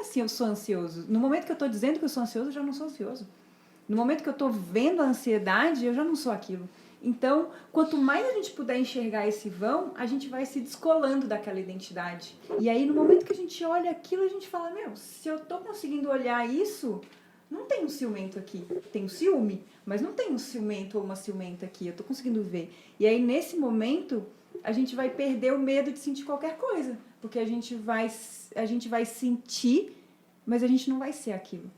assim eu sou ansioso? No momento que eu tô dizendo que eu sou ansioso, eu já não sou ansioso. No momento que eu tô vendo a ansiedade, eu já não sou aquilo. Então, quanto mais a gente puder enxergar esse vão, a gente vai se descolando daquela identidade. E aí, no momento que a gente olha aquilo, a gente fala, se eu tô conseguindo olhar isso, não tem um ciumento aqui. Tem um ciúme, mas não tem um ciumento ou uma ciumenta aqui. Eu tô conseguindo ver. E aí, nesse momento, a gente vai perder o medo de sentir qualquer coisa. Porque a gente vai sentir, mas a gente não vai ser aquilo.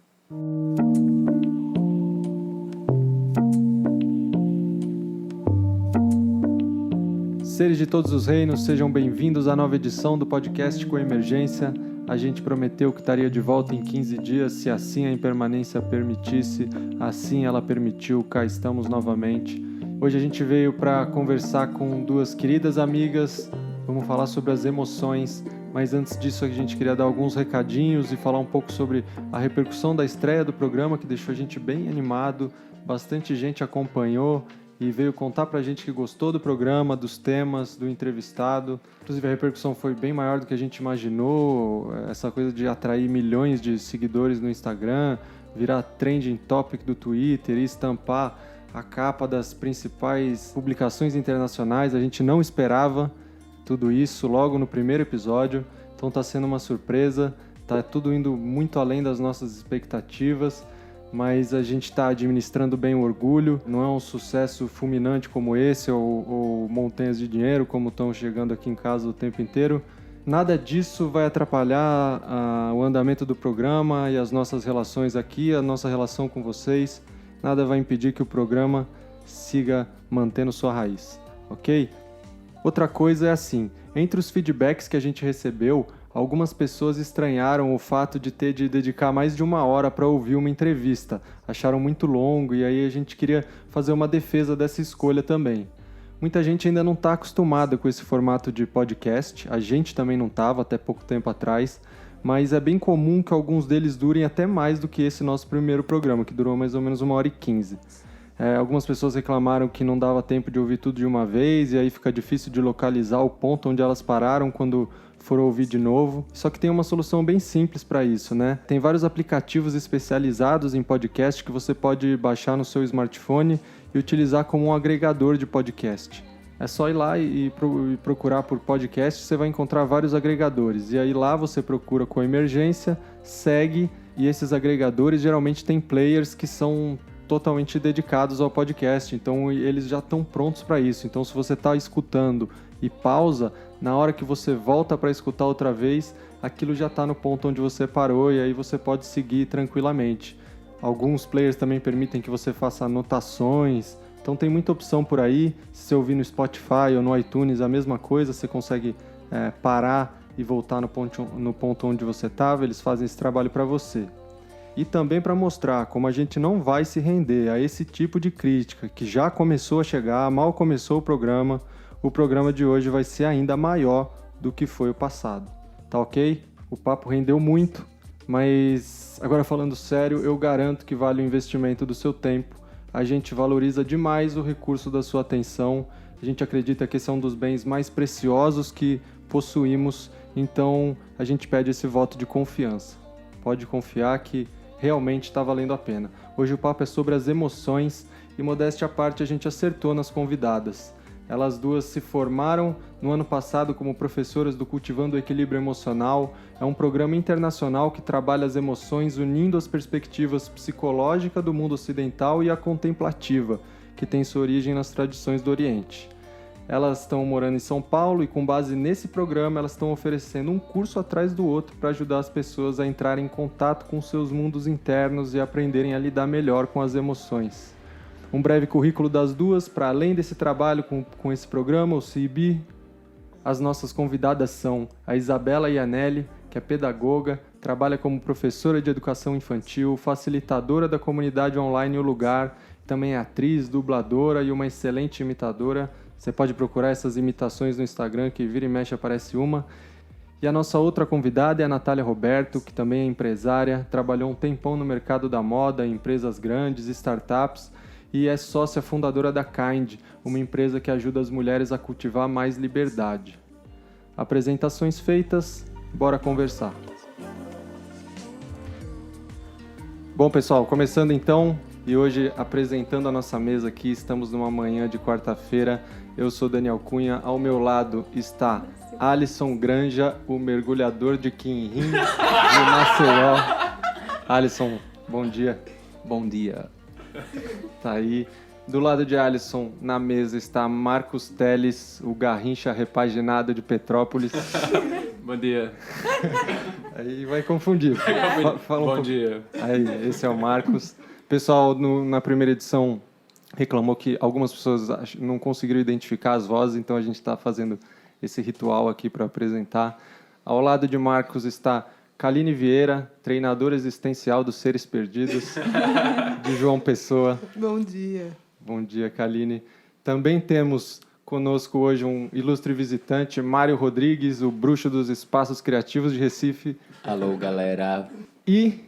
Seres de todos os reinos, sejam bem-vindos à nova edição do podcast Coemergência. A gente prometeu que estaria de volta em 15 dias, se assim a impermanência permitisse, assim ela permitiu, cá estamos novamente. Hoje a gente veio para conversar com duas queridas amigas, vamos falar sobre as emoções, mas antes disso a gente queria dar alguns recadinhos e falar um pouco sobre a repercussão da estreia do programa, que deixou a gente bem animado, bastante gente acompanhou e veio contar pra gente que gostou do programa, dos temas, do entrevistado. Inclusive a repercussão foi bem maior do que a gente imaginou, essa coisa de atrair milhões de seguidores no Instagram, virar trending topic do Twitter e estampar a capa das principais publicações internacionais. A gente não esperava tudo isso logo no primeiro episódio, então tá sendo uma surpresa, tá tudo indo muito além das nossas expectativas. Mas a gente está administrando bem o orgulho, não é um sucesso fulminante como esse ou montanhas de dinheiro como estão chegando aqui em casa o tempo inteiro. Nada disso vai atrapalhar o andamento do programa e as nossas relações aqui, a nossa relação com vocês. Nada vai impedir que o programa siga mantendo sua raiz, ok? Outra coisa é assim, entre os feedbacks que a gente recebeu, algumas pessoas estranharam o fato de ter de dedicar mais de 1 hora para ouvir uma entrevista. Acharam muito longo e aí a gente queria fazer uma defesa dessa escolha também. Muita gente ainda não está acostumada com esse formato de podcast. A gente também não estava até pouco tempo atrás. Mas é bem comum que alguns deles durem até mais do que esse nosso primeiro programa, que durou mais ou menos 1h15. Algumas pessoas reclamaram que não dava tempo de ouvir tudo de uma vez e aí fica difícil de localizar o ponto onde elas pararam quando for ouvir de novo. Só que tem uma solução bem simples para isso, né? Tem vários aplicativos especializados em podcast que você pode baixar no seu smartphone e utilizar como um agregador de podcast. É só ir lá e procurar por podcast, você vai encontrar vários agregadores. E aí lá você procura Coemergência, segue, e esses agregadores geralmente têm players que são totalmente dedicados ao podcast, então eles já estão prontos para isso. Então se você está escutando e pausa, na hora que você volta para escutar outra vez, aquilo já está no ponto onde você parou e aí você pode seguir tranquilamente. Alguns players também permitem que você faça anotações, então tem muita opção por aí. Se você ouvir no Spotify ou no iTunes, a mesma coisa, você consegue parar e voltar no ponto onde você estava, eles fazem esse trabalho para você. E também para mostrar como a gente não vai se render a esse tipo de crítica que já começou a chegar, mal começou o programa de hoje vai ser ainda maior do que foi o passado. Tá ok? O papo rendeu muito, mas agora falando sério, eu garanto que vale o investimento do seu tempo. A gente valoriza demais o recurso da sua atenção. A gente acredita que esse é um dos bens mais preciosos que possuímos, então a gente pede esse voto de confiança. Pode confiar que realmente está valendo a pena. Hoje o papo é sobre as emoções e, modéstia à parte, a gente acertou nas convidadas. Elas duas se formaram no ano passado como professoras do Cultivando o Equilíbrio Emocional. É um programa internacional que trabalha as emoções unindo as perspectivas psicológica do mundo ocidental e a contemplativa, que tem sua origem nas tradições do Oriente. Elas estão morando em São Paulo e, com base nesse programa, elas estão oferecendo um curso atrás do outro para ajudar as pessoas a entrarem em contato com seus mundos internos e aprenderem a lidar melhor com as emoções. Um breve currículo das duas, para além desse trabalho com esse programa, o CIB. As nossas convidadas são a Isabela Ianelli, que é pedagoga, trabalha como professora de educação infantil, facilitadora da comunidade online O Lugar, também é atriz, dubladora e uma excelente imitadora. Você pode procurar essas imitações no Instagram, que vira e mexe aparece uma. E a nossa outra convidada é a Natália Roberto, que também é empresária, trabalhou um tempão no mercado da moda, em empresas grandes, startups, e é sócia fundadora da Kind, uma empresa que ajuda as mulheres a cultivar mais liberdade. Apresentações feitas, bora conversar. Bom, pessoal, começando então, e hoje apresentando a nossa mesa aqui, estamos numa manhã de quarta-feira. Eu sou Daniel Cunha, ao meu lado está Alisson Granja, o mergulhador de Quinrim, de Maceió. Alisson, bom dia. Bom dia. Tá aí. Do lado de Alisson, na mesa, está Marcos Teles, o garrincha repaginado de Petrópolis. Bom dia. Aí vai confundir. Fala Bom dia. Aí, esse é o Marcos. Pessoal, na primeira edição reclamou que algumas pessoas não conseguiram identificar as vozes, então a gente está fazendo esse ritual aqui para apresentar. Ao lado de Marcos está Kaline Vieira, treinadora existencial dos Seres Perdidos, de João Pessoa. Bom dia. Bom dia, Kaline. Também temos conosco hoje um ilustre visitante, Mário Rodrigues, o bruxo dos espaços criativos de Recife. Alô, galera. E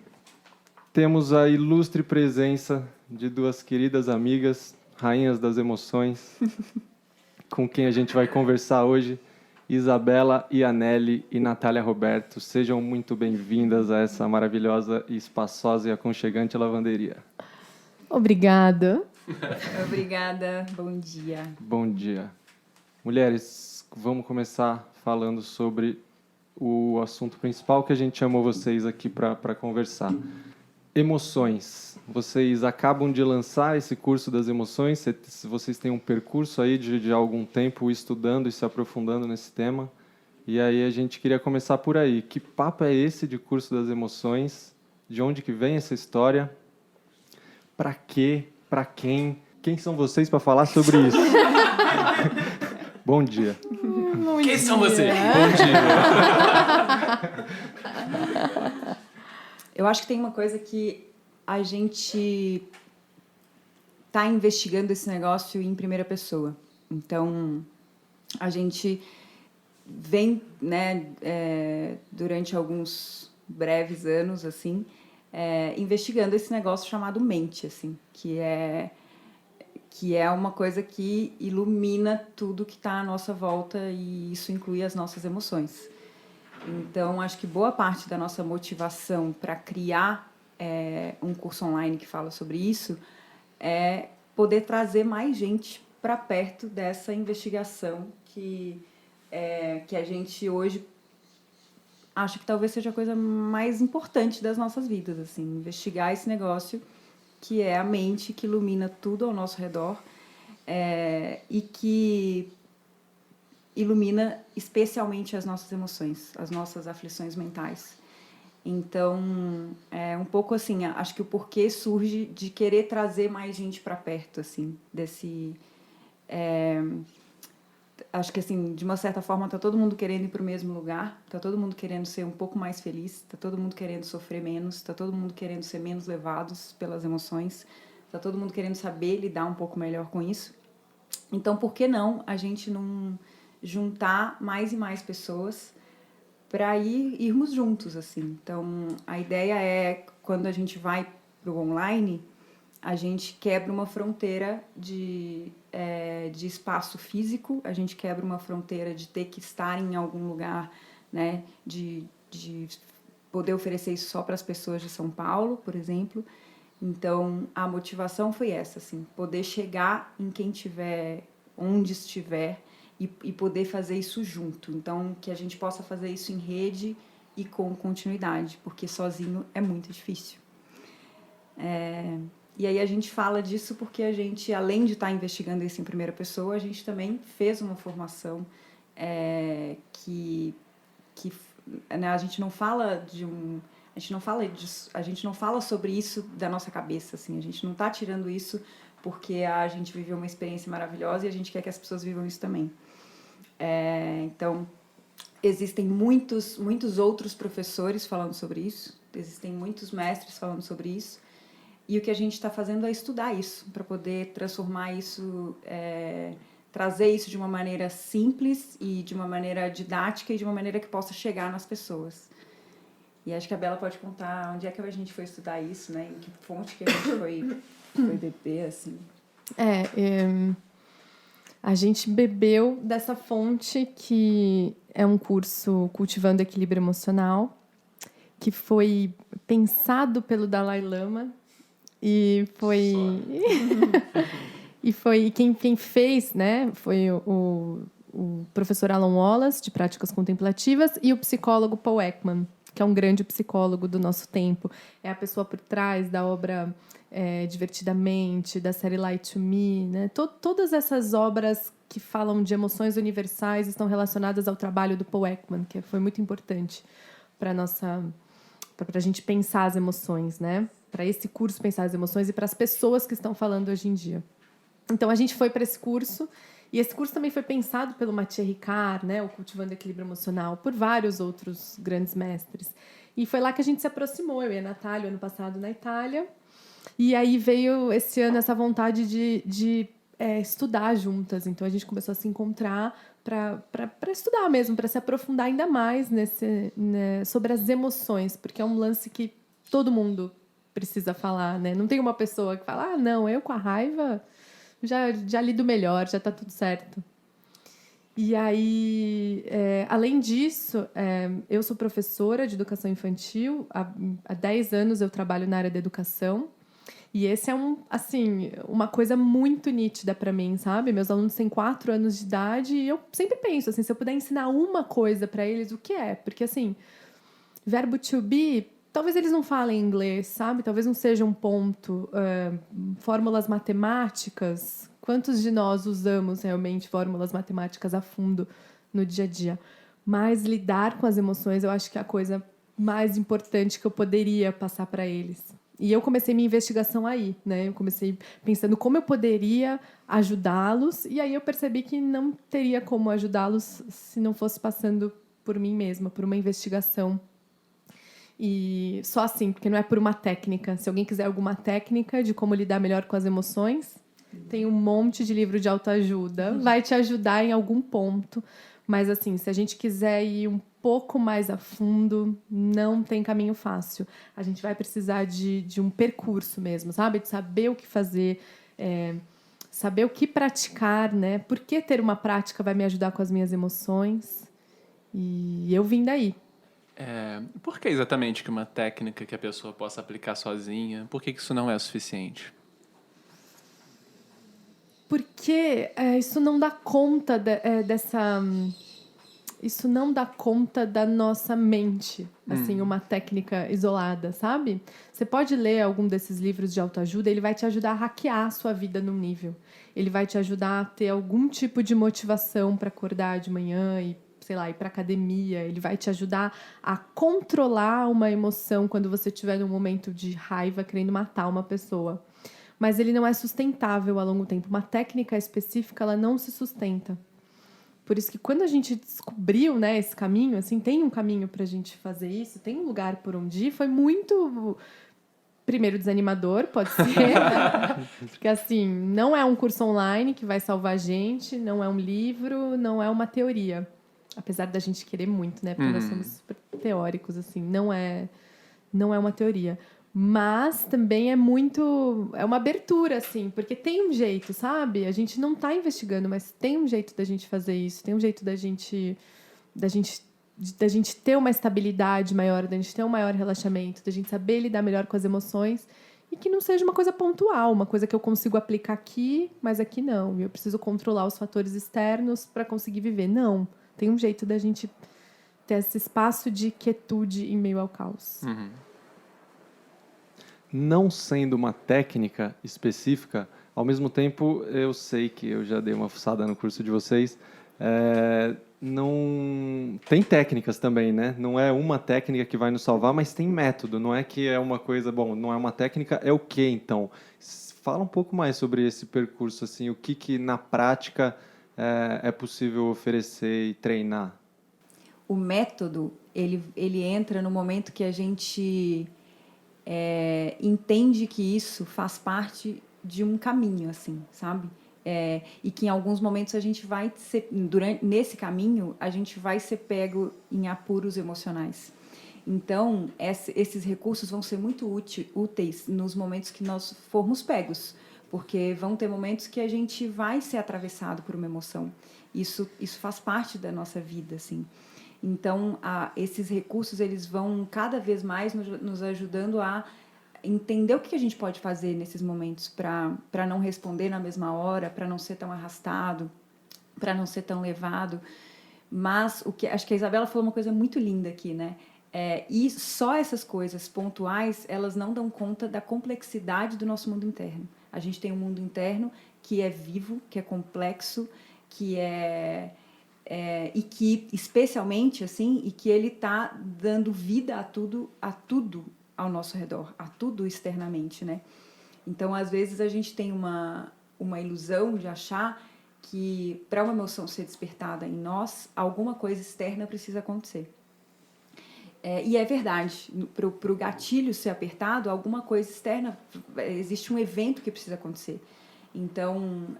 temos a ilustre presença de duas queridas amigas, rainhas das emoções, com quem a gente vai conversar hoje, Isabela Ianelli e Natália Roberto. Sejam muito bem-vindas a essa maravilhosa, espaçosa e aconchegante lavanderia. Obrigada. Obrigada, bom dia. Bom dia. Mulheres, vamos começar falando sobre o assunto principal que a gente chamou vocês aqui para conversar. Emoções. Vocês acabam de lançar esse curso das emoções, vocês têm um percurso aí de algum tempo estudando e se aprofundando nesse tema. E aí a gente queria começar por aí. Que papo é esse de curso das emoções? De onde que vem essa história? Para quê? Para quem? Quem são vocês para falar sobre isso? Bom dia. Quem são vocês? Bom dia. Eu acho que tem uma coisa que a gente está investigando esse negócio em primeira pessoa. Então, a gente vem, né, durante alguns breves anos, assim, investigando esse negócio chamado mente, assim, que é uma coisa que ilumina tudo que está à nossa volta e isso inclui as nossas emoções. Então, acho que boa parte da nossa motivação para criar um curso online que fala sobre isso é poder trazer mais gente para perto dessa investigação que a gente hoje acha que talvez seja a coisa mais importante das nossas vidas, assim, investigar esse negócio que é a mente que ilumina tudo ao nosso redor e que ilumina especialmente as nossas emoções, as nossas aflições mentais. Então, é um pouco assim, acho que o porquê surge de querer trazer mais gente para perto, assim, desse... acho que, assim, de uma certa forma, está todo mundo querendo ir para o mesmo lugar, está todo mundo querendo ser um pouco mais feliz, está todo mundo querendo sofrer menos, está todo mundo querendo ser menos levados pelas emoções, está todo mundo querendo saber lidar um pouco melhor com isso. Então, por que não a gente não juntar mais e mais pessoas para irmos juntos, assim? Então, a ideia é, quando a gente vai para o online, a gente quebra uma fronteira de espaço físico, a gente quebra uma fronteira de ter que estar em algum lugar, né, de poder oferecer isso só para as pessoas de São Paulo, por exemplo. Então, a motivação foi essa, assim, poder chegar em quem tiver, onde estiver, e poder fazer isso junto. Então, que a gente possa fazer isso em rede e com continuidade, porque sozinho é muito difícil. E aí a gente fala disso porque a gente, além de estar investigando isso em primeira pessoa, a gente também fez uma formação que né, a gente não fala a gente não fala sobre isso da nossa cabeça, assim, a gente não está tirando isso porque a gente viveu uma experiência maravilhosa e a gente quer que as pessoas vivam isso também. Então, existem muitos outros professores falando sobre isso, existem muitos mestres falando sobre isso, e o que a gente está fazendo é estudar isso, para poder transformar isso, trazer isso de uma maneira simples e de uma maneira didática e de uma maneira que possa chegar nas pessoas. E acho que a Bela pode contar onde é que a gente foi estudar isso, né? Em que fonte que a gente foi beber, assim. A gente bebeu dessa fonte que é um curso Cultivando Equilíbrio Emocional. que foi pensado pelo Dalai Lama e foi quem fez, né? Foi o professor Alan Wallace, de Práticas Contemplativas, e o psicólogo Paul Ekman, que é um grande psicólogo do nosso tempo. É a pessoa por trás da obra Divertidamente, da série Lie to Me, né? Todas essas obras que falam de emoções universais estão relacionadas ao trabalho do Paul Ekman, que foi muito importante para a gente pensar as emoções, né? Para esse curso pensar as emoções e para as pessoas que estão falando hoje em dia. Então a gente foi para esse curso, e esse curso também foi pensado pelo Mathieu Ricard, né? O Cultivando Equilíbrio Emocional, por vários outros grandes mestres. E foi lá que a gente se aproximou, eu e a Natália, ano passado na Itália. E aí veio esse ano essa vontade de estudar juntas. Então a gente começou a se encontrar para estudar mesmo, para se aprofundar ainda mais sobre as emoções, porque é um lance que todo mundo precisa falar, né? Não tem uma pessoa que fala, não, eu com a raiva já lido melhor, já está tudo certo. E aí, além disso, eu sou professora de educação infantil. Há 10 anos eu trabalho na área da educação. E esse é uma coisa muito nítida para mim, sabe? Meus alunos têm 4 anos de idade e eu sempre penso, assim, se eu puder ensinar uma coisa para eles, o que é? Porque, assim, verbo to be, talvez eles não falem inglês, sabe? Talvez não seja um ponto. Fórmulas matemáticas, quantos de nós usamos realmente fórmulas matemáticas a fundo no dia a dia? Mas lidar com as emoções, eu acho que é a coisa mais importante que eu poderia passar para eles. E eu comecei minha investigação aí, né? Eu comecei pensando como eu poderia ajudá-los, e aí eu percebi que não teria como ajudá-los se não fosse passando por mim mesma, por uma investigação. E só assim, porque não é por uma técnica. Se alguém quiser alguma técnica de como lidar melhor com as emoções, tem um monte de livro de autoajuda, vai te ajudar em algum ponto. Mas, assim, se a gente quiser ir um pouco mais a fundo, não tem caminho fácil. A gente vai precisar de um percurso mesmo, sabe? De saber o que fazer, saber o que praticar, né? Por que ter uma prática vai me ajudar com as minhas emoções? E eu vim daí. Por que exatamente que uma técnica que a pessoa possa aplicar sozinha, por que isso não é suficiente? Porque isso não dá conta isso não dá conta da nossa mente, assim, uma técnica isolada, sabe? Você pode ler algum desses livros de autoajuda, ele vai te ajudar a hackear a sua vida num nível. Ele vai te ajudar a ter algum tipo de motivação para acordar de manhã e, sei lá, ir para academia. Ele vai te ajudar a controlar uma emoção quando você estiver num momento de raiva, querendo matar uma pessoa. Mas ele não é sustentável a longo tempo. Uma técnica específica, ela não se sustenta. Por isso que quando a gente descobriu, né, esse caminho, assim, tem um caminho para a gente fazer isso, tem um lugar por onde ir, foi muito, primeiro, desanimador, pode ser, porque, assim, não é um curso online que vai salvar a gente, não é um livro, não é uma teoria. Apesar da gente querer muito, né, porque nós somos super teóricos, assim, não é uma teoria. Mas também é uma abertura, assim, porque tem um jeito, sabe? A gente não está investigando, mas tem um jeito da gente fazer isso, tem um jeito da gente ter uma estabilidade maior, da gente ter um maior relaxamento, da gente saber lidar melhor com as emoções e que não seja uma coisa pontual, uma coisa que eu consigo aplicar aqui, mas aqui não. Eu preciso controlar os fatores externos para conseguir viver. Não, tem um jeito da gente ter esse espaço de quietude em meio ao caos. Não sendo uma técnica específica, ao mesmo tempo, eu sei que eu já dei uma fuçada no curso de vocês, não tem técnicas também, né? Não é uma técnica que vai nos salvar, mas tem método. Não é que é uma coisa, bom, não é uma técnica, é o quê, então? Fala um pouco mais sobre esse percurso, assim, o que na prática é possível oferecer e treinar? O método, ele entra no momento que a gente entende que isso faz parte de um caminho, assim, sabe? E que em alguns momentos a gente vai ser, nesse caminho, a gente vai ser pego em apuros emocionais. Então, esses recursos vão ser muito úteis nos momentos que nós formos pegos, porque vão ter momentos que a gente vai ser atravessado por uma emoção. Isso faz parte da nossa vida, assim. Então, esses recursos eles vão cada vez mais nos ajudando a entender o que a gente pode fazer nesses momentos para não responder na mesma hora, para não ser tão arrastado, para não ser tão levado. Mas acho que a Isabela falou uma coisa muito linda aqui, né? E só essas coisas pontuais, elas não dão conta da complexidade do nosso mundo interno. A gente tem um mundo interno que é vivo, que é complexo, que e que, especialmente, assim, e que ele está dando vida a tudo ao nosso redor, a tudo externamente, né? Então, às vezes, a gente tem uma ilusão de achar que, para uma emoção ser despertada em nós, alguma coisa externa precisa acontecer. E é verdade, para o gatilho ser apertado, alguma coisa externa, existe um evento que precisa acontecer. Então,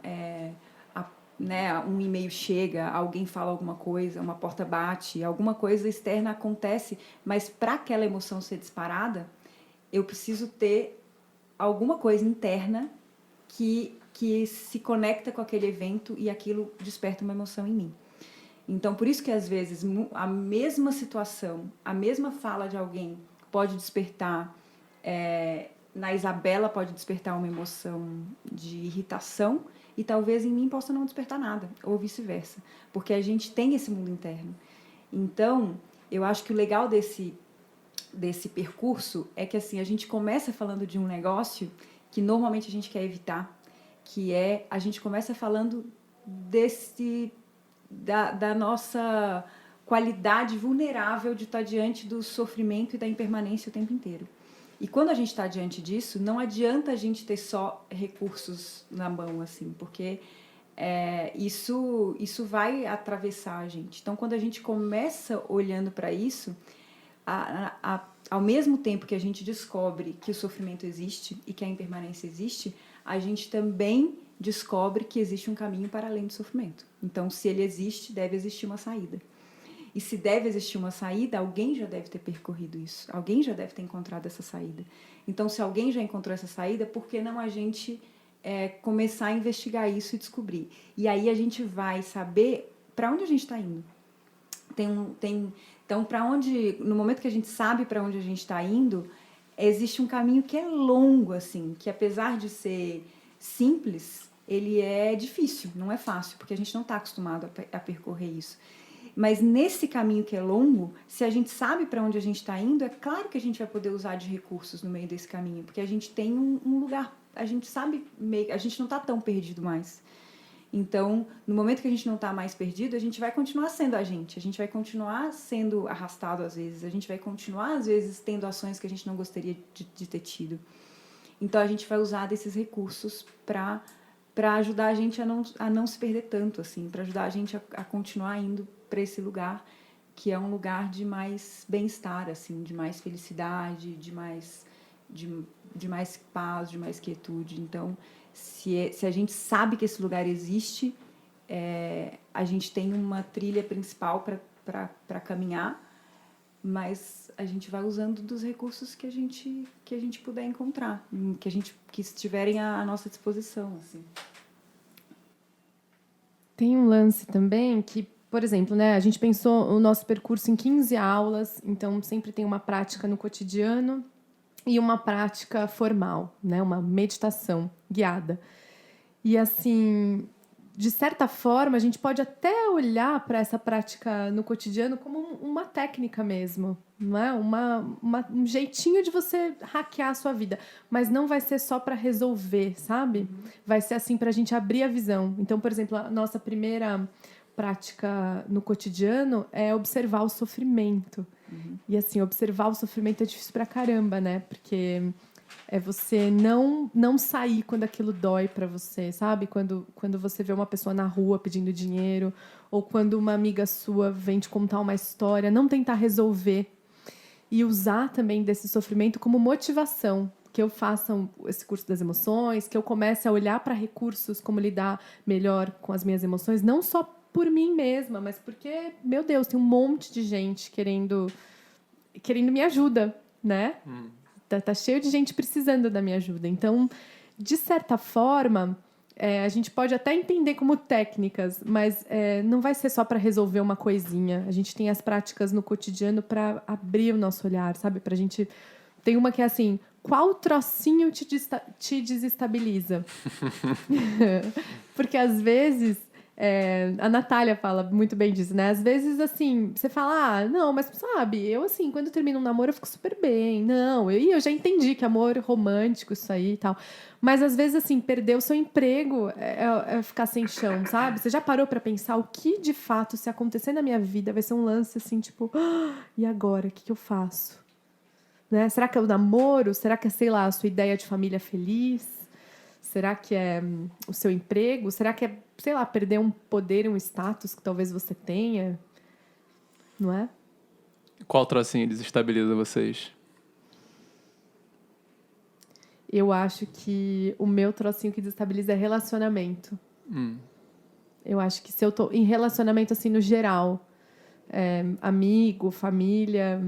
né, um e-mail chega, alguém fala alguma coisa, uma porta bate, alguma coisa externa acontece, mas para aquela emoção ser disparada, eu preciso ter alguma coisa interna que se conecta com aquele evento e aquilo desperta uma emoção em mim. Então, por isso que às vezes a mesma situação, a mesma fala de alguém pode despertar, na Isabela pode despertar uma emoção de irritação e talvez em mim possa não despertar nada, ou vice-versa, porque a gente tem esse mundo interno. Então, eu acho que o legal desse percurso é que assim, a gente começa falando de um negócio que normalmente a gente quer evitar, que a gente começa falando da nossa qualidade vulnerável de estar diante do sofrimento e da impermanência o tempo inteiro. E quando a gente está diante disso, não adianta a gente ter só recursos na mão, assim, porque isso vai atravessar a gente. Então, quando a gente começa olhando para isso, ao mesmo tempo que a gente descobre que o sofrimento existe e que a impermanência existe, a gente também descobre que existe um caminho para além do sofrimento. Então, se ele existe, deve existir uma saída. E se deve existir uma saída, alguém já deve ter percorrido isso. Alguém já deve ter encontrado essa saída. Então, se alguém já encontrou essa saída, por que não a gente começar a investigar isso e descobrir? E aí a gente vai saber para onde a gente está indo. Então, no momento que a gente sabe para onde a gente está indo, existe um caminho que é longo, assim, que apesar de ser simples, ele é difícil, não é fácil, porque a gente não está acostumado a percorrer isso. Mas nesse caminho que é longo, se a gente sabe para onde a gente está indo, é claro que a gente vai poder usar de recursos no meio desse caminho, porque a gente tem um lugar, a gente sabe, a gente não está tão perdido mais. Então, no momento que a gente não está mais perdido, a gente vai continuar sendo a gente vai continuar sendo arrastado às vezes, a gente vai continuar às vezes tendo ações que a gente não gostaria de ter tido. Então, a gente vai usar desses recursos para ajudar a gente a não se perder tanto, assim, para ajudar a gente a continuar indo para esse lugar que é um lugar de mais bem-estar, assim, de mais felicidade, de mais paz, de mais quietude. Então, se a gente sabe que esse lugar existe, a gente tem uma trilha principal para caminhar, mas a gente vai usando dos recursos que a gente puder encontrar, que estiverem à nossa disposição, assim. Tem um lance também que, por exemplo, né, a gente pensou o nosso percurso em 15 aulas, então sempre tem uma prática no cotidiano e uma prática formal, né, uma meditação guiada. E, assim, de certa forma, a gente pode até olhar para essa prática no cotidiano como uma técnica mesmo, não é? Um jeitinho de você hackear a sua vida. Mas não vai ser só para resolver, sabe? Vai ser assim para a gente abrir a visão. Então, por exemplo, a nossa primeira prática no cotidiano é observar o sofrimento. E, assim, observar o sofrimento é difícil pra caramba, né? Porque é você não sair quando aquilo dói para você, sabe? Quando você vê uma pessoa na rua pedindo dinheiro, ou quando uma amiga sua vem te contar uma história, não tentar resolver. E usar também desse sofrimento como motivação, que eu faça esse curso das emoções, que eu comece a olhar para recursos, como lidar melhor com as minhas emoções, não só por mim mesma, mas porque, meu Deus, tem um monte de gente querendo minha ajuda, né? Tá cheio de gente precisando da minha ajuda. Então, de certa forma, a gente pode até entender como técnicas, mas não vai ser só para resolver uma coisinha. A gente tem as práticas no cotidiano para abrir o nosso olhar, sabe? Pra gente... Tem uma que é assim, qual trocinho te desestabiliza? Porque às vezes... a Natália fala muito bem disso, né? Às vezes, assim, você fala, não, mas sabe, eu, assim, quando eu termino um namoro, eu fico super bem. Não, eu já entendi que amor romântico, isso aí e tal. Mas, às vezes, assim, perder o seu emprego é ficar sem chão, sabe? Você já parou pra pensar o que, de fato, se acontecer na minha vida, vai ser um lance, assim, tipo, e agora? O que eu faço? Né? Será que é o namoro? Será que é, sei lá, a sua ideia de família feliz? Será que é o seu emprego? Será que é, sei lá, perder um poder, um status que talvez você tenha? Não é? Qual trocinho desestabiliza vocês? Eu acho que o meu trocinho que desestabiliza é relacionamento. Eu acho que se eu tô em relacionamento, assim, no geral, amigo, família...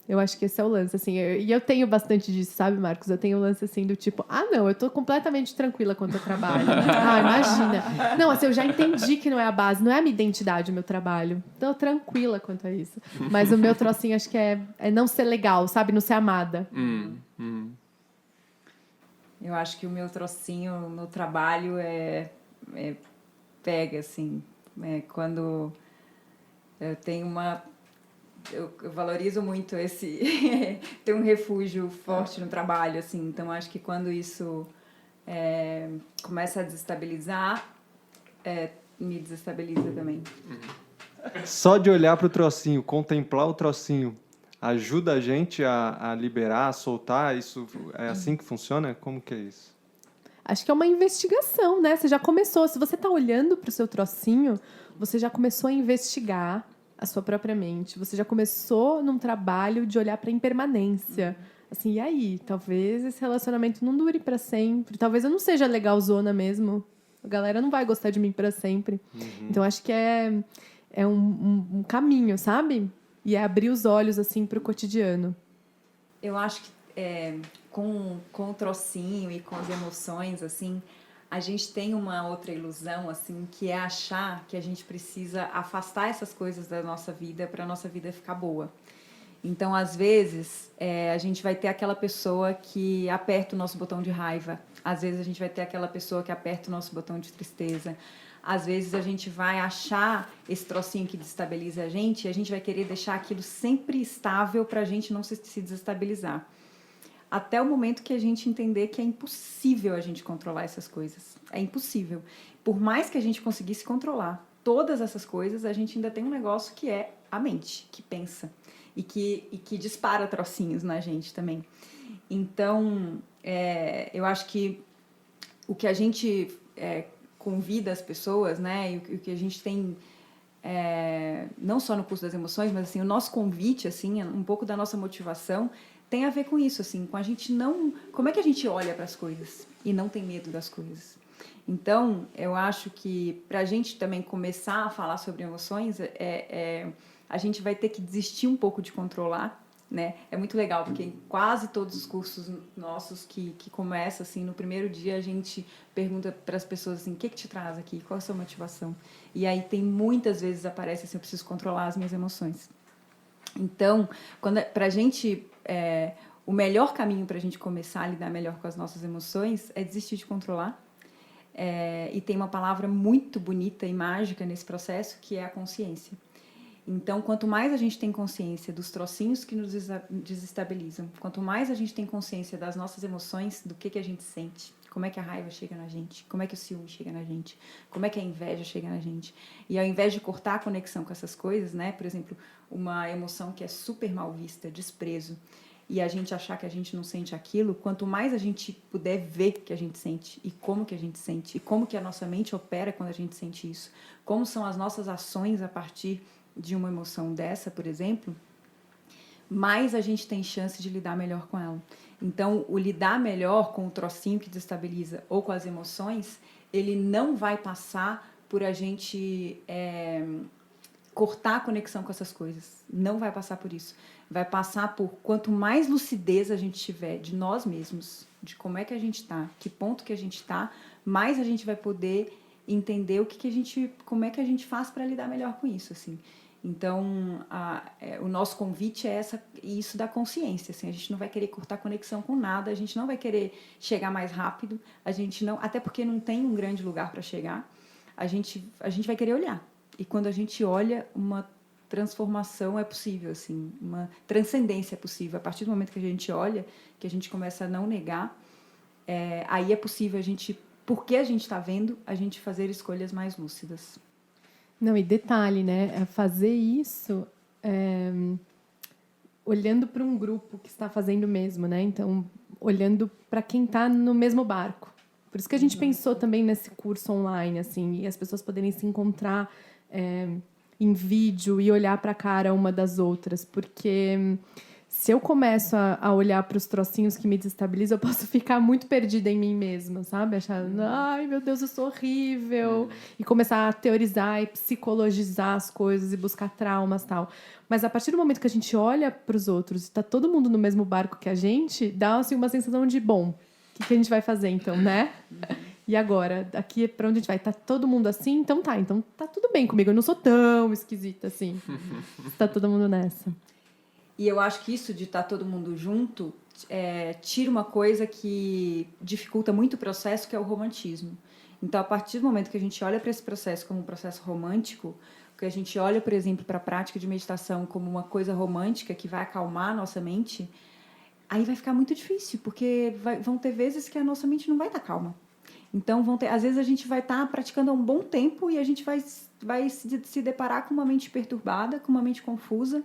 Eu acho que esse é o lance, assim. E eu tenho bastante disso, sabe, Marcos? Eu tenho o lance, assim, do tipo... não, eu tô completamente tranquila quando eu trabalho. Imagina. Não, assim, eu já entendi que não é a base, não é a minha identidade o meu trabalho. Então, tranquila quanto a isso. Mas o meu trocinho, acho que é não ser legal, sabe? Não ser amada. Eu acho que o meu trocinho no trabalho pega, assim. Quando eu tenho uma... Eu valorizo muito ter um refúgio forte no trabalho, assim. Então, acho que quando isso começa a desestabilizar, me desestabiliza também. Só de olhar para o trocinho, contemplar o trocinho, ajuda a gente a liberar, a soltar? Isso é assim que funciona? Como que é isso? Acho que é uma investigação, né? Você já começou. Se você está olhando para o seu trocinho, você já começou a investigar a sua própria mente. Você já começou num trabalho de olhar para a impermanência. Assim, e aí? Talvez esse relacionamento não dure para sempre. Talvez eu não seja legalzona mesmo. A galera não vai gostar de mim para sempre. Então, acho que é um caminho, sabe? E é abrir os olhos, assim, para o cotidiano. Eu acho que com o trocinho e com as emoções, assim... A gente tem uma outra ilusão, assim, que é achar que a gente precisa afastar essas coisas da nossa vida para a nossa vida ficar boa. Então, às vezes, a gente vai ter aquela pessoa que aperta o nosso botão de raiva. Às vezes, a gente vai ter aquela pessoa que aperta o nosso botão de tristeza. Às vezes, a gente vai achar esse trocinho que desestabiliza a gente e a gente vai querer deixar aquilo sempre estável para a gente não se desestabilizar. Até o momento que a gente entender que é impossível a gente controlar essas coisas. É impossível. Por mais que a gente conseguisse controlar todas essas coisas, a gente ainda tem um negócio que é a mente, que pensa. E que dispara trocinhos na gente também. Então, eu acho que o que a gente convida as pessoas, né, e o que a gente tem... não só no curso das emoções, mas assim, o nosso convite, assim, um pouco da nossa motivação... tem a ver com isso, assim, com a gente não... Como é que a gente olha para as coisas e não tem medo das coisas? Então, eu acho que para a gente também começar a falar sobre emoções, a gente vai ter que desistir um pouco de controlar, né? É muito legal, porque em quase todos os cursos nossos que começam, assim, no primeiro dia a gente pergunta para as pessoas, assim, o que te traz aqui? Qual é a sua motivação? E aí muitas vezes aparece assim, eu preciso controlar as minhas emoções. Então, para a gente... o melhor caminho para a gente começar a lidar melhor com as nossas emoções é desistir de controlar. E tem uma palavra muito bonita e mágica nesse processo, que é a consciência. Então, quanto mais a gente tem consciência dos trocinhos que nos desestabilizam, quanto mais a gente tem consciência das nossas emoções, do que a gente sente, como é que a raiva chega na gente, como é que o ciúme chega na gente, como é que a inveja chega na gente. E ao invés de cortar a conexão com essas coisas, né, por exemplo, uma emoção que é super mal vista, desprezo, e a gente achar que a gente não sente aquilo, quanto mais a gente puder ver que a gente sente, e como que a gente sente, e como que a nossa mente opera quando a gente sente isso, como são as nossas ações a partir de uma emoção dessa, por exemplo, mais a gente tem chance de lidar melhor com ela. Então, o lidar melhor com o trocinho que desestabiliza ou com as emoções, ele não vai passar por a gente cortar a conexão com essas coisas. Não vai passar por isso. vai passar por quanto mais lucidez a gente tiver de nós mesmos, de como é que a gente está, que ponto que a gente está, mais a gente vai poder entender como é que a gente faz para lidar melhor com isso, assim. Então, o nosso convite é isso da consciência, assim, a gente não vai querer cortar conexão com nada, a gente não vai querer chegar mais rápido, até porque não tem um grande lugar para chegar, a gente vai querer olhar. E quando a gente olha, uma transformação é possível, assim, uma transcendência é possível. A partir do momento que a gente olha, que a gente começa a não negar, aí é possível porque a gente está vendo, a gente fazer escolhas mais lúcidas. Não, e detalhe, né? Fazer isso olhando para um grupo que está fazendo o mesmo, né? Então, olhando para quem está no mesmo barco. Por isso que a gente pensou também nesse curso online, assim, e as pessoas poderem se encontrar em vídeo e olhar para a cara uma das outras, porque se eu começo a olhar para os trocinhos que me desestabilizam, eu posso ficar muito perdida em mim mesma, sabe? Achar, ai, meu Deus, eu sou horrível. E começar a teorizar e psicologizar as coisas e buscar traumas e tal. Mas a partir do momento que a gente olha para os outros e está todo mundo no mesmo barco que a gente, dá assim, uma sensação de, bom, o que a gente vai fazer então, né? E agora, daqui para onde a gente vai? Tá todo mundo assim? Então tá tudo bem comigo. Eu não sou tão esquisita assim. Tá todo mundo nessa. E eu acho que isso de estar todo mundo junto tira uma coisa que dificulta muito o processo, que é o romantismo. Então, a partir do momento que a gente olha para esse processo como um processo romântico, que a gente olha, por exemplo, para a prática de meditação como uma coisa romântica que vai acalmar a nossa mente, aí vai ficar muito difícil, porque vão ter vezes que a nossa mente não vai estar calma. Então, às vezes a gente vai estar praticando há um bom tempo e a gente vai se deparar com uma mente perturbada, com uma mente confusa.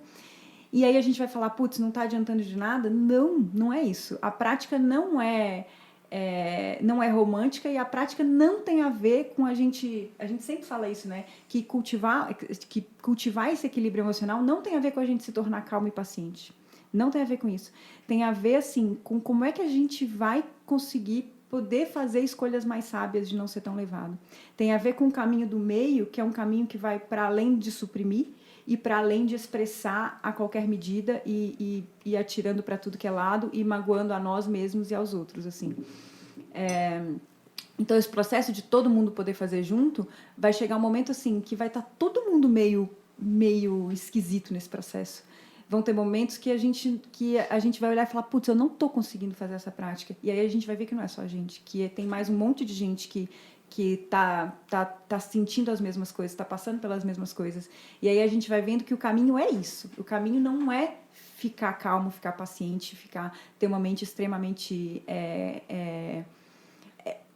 E aí a gente vai falar, putz, não está adiantando de nada? Não é isso. A prática não é romântica e a prática não tem a ver com a gente sempre fala isso, né? Que cultivar esse equilíbrio emocional não tem a ver com a gente se tornar calmo e paciente. Não tem a ver com isso. Tem a ver, assim, com como é que a gente vai conseguir poder fazer escolhas mais sábias de não ser tão levado. Tem a ver com o caminho do meio, que é um caminho que vai para além de suprimir e para além de expressar a qualquer medida e atirando para tudo que é lado e magoando a nós mesmos e aos outros, assim. Então, esse processo de todo mundo poder fazer junto, vai chegar um momento, assim, que vai estar todo mundo meio esquisito nesse processo. Vão ter momentos que a gente vai olhar e falar, putz, eu não estou conseguindo fazer essa prática. E aí a gente vai ver que não é só a gente, que tem mais um monte de gente que tá sentindo as mesmas coisas, está passando pelas mesmas coisas. E aí a gente vai vendo que o caminho é isso. O caminho não é ficar calmo, ficar paciente, ter uma mente extremamente...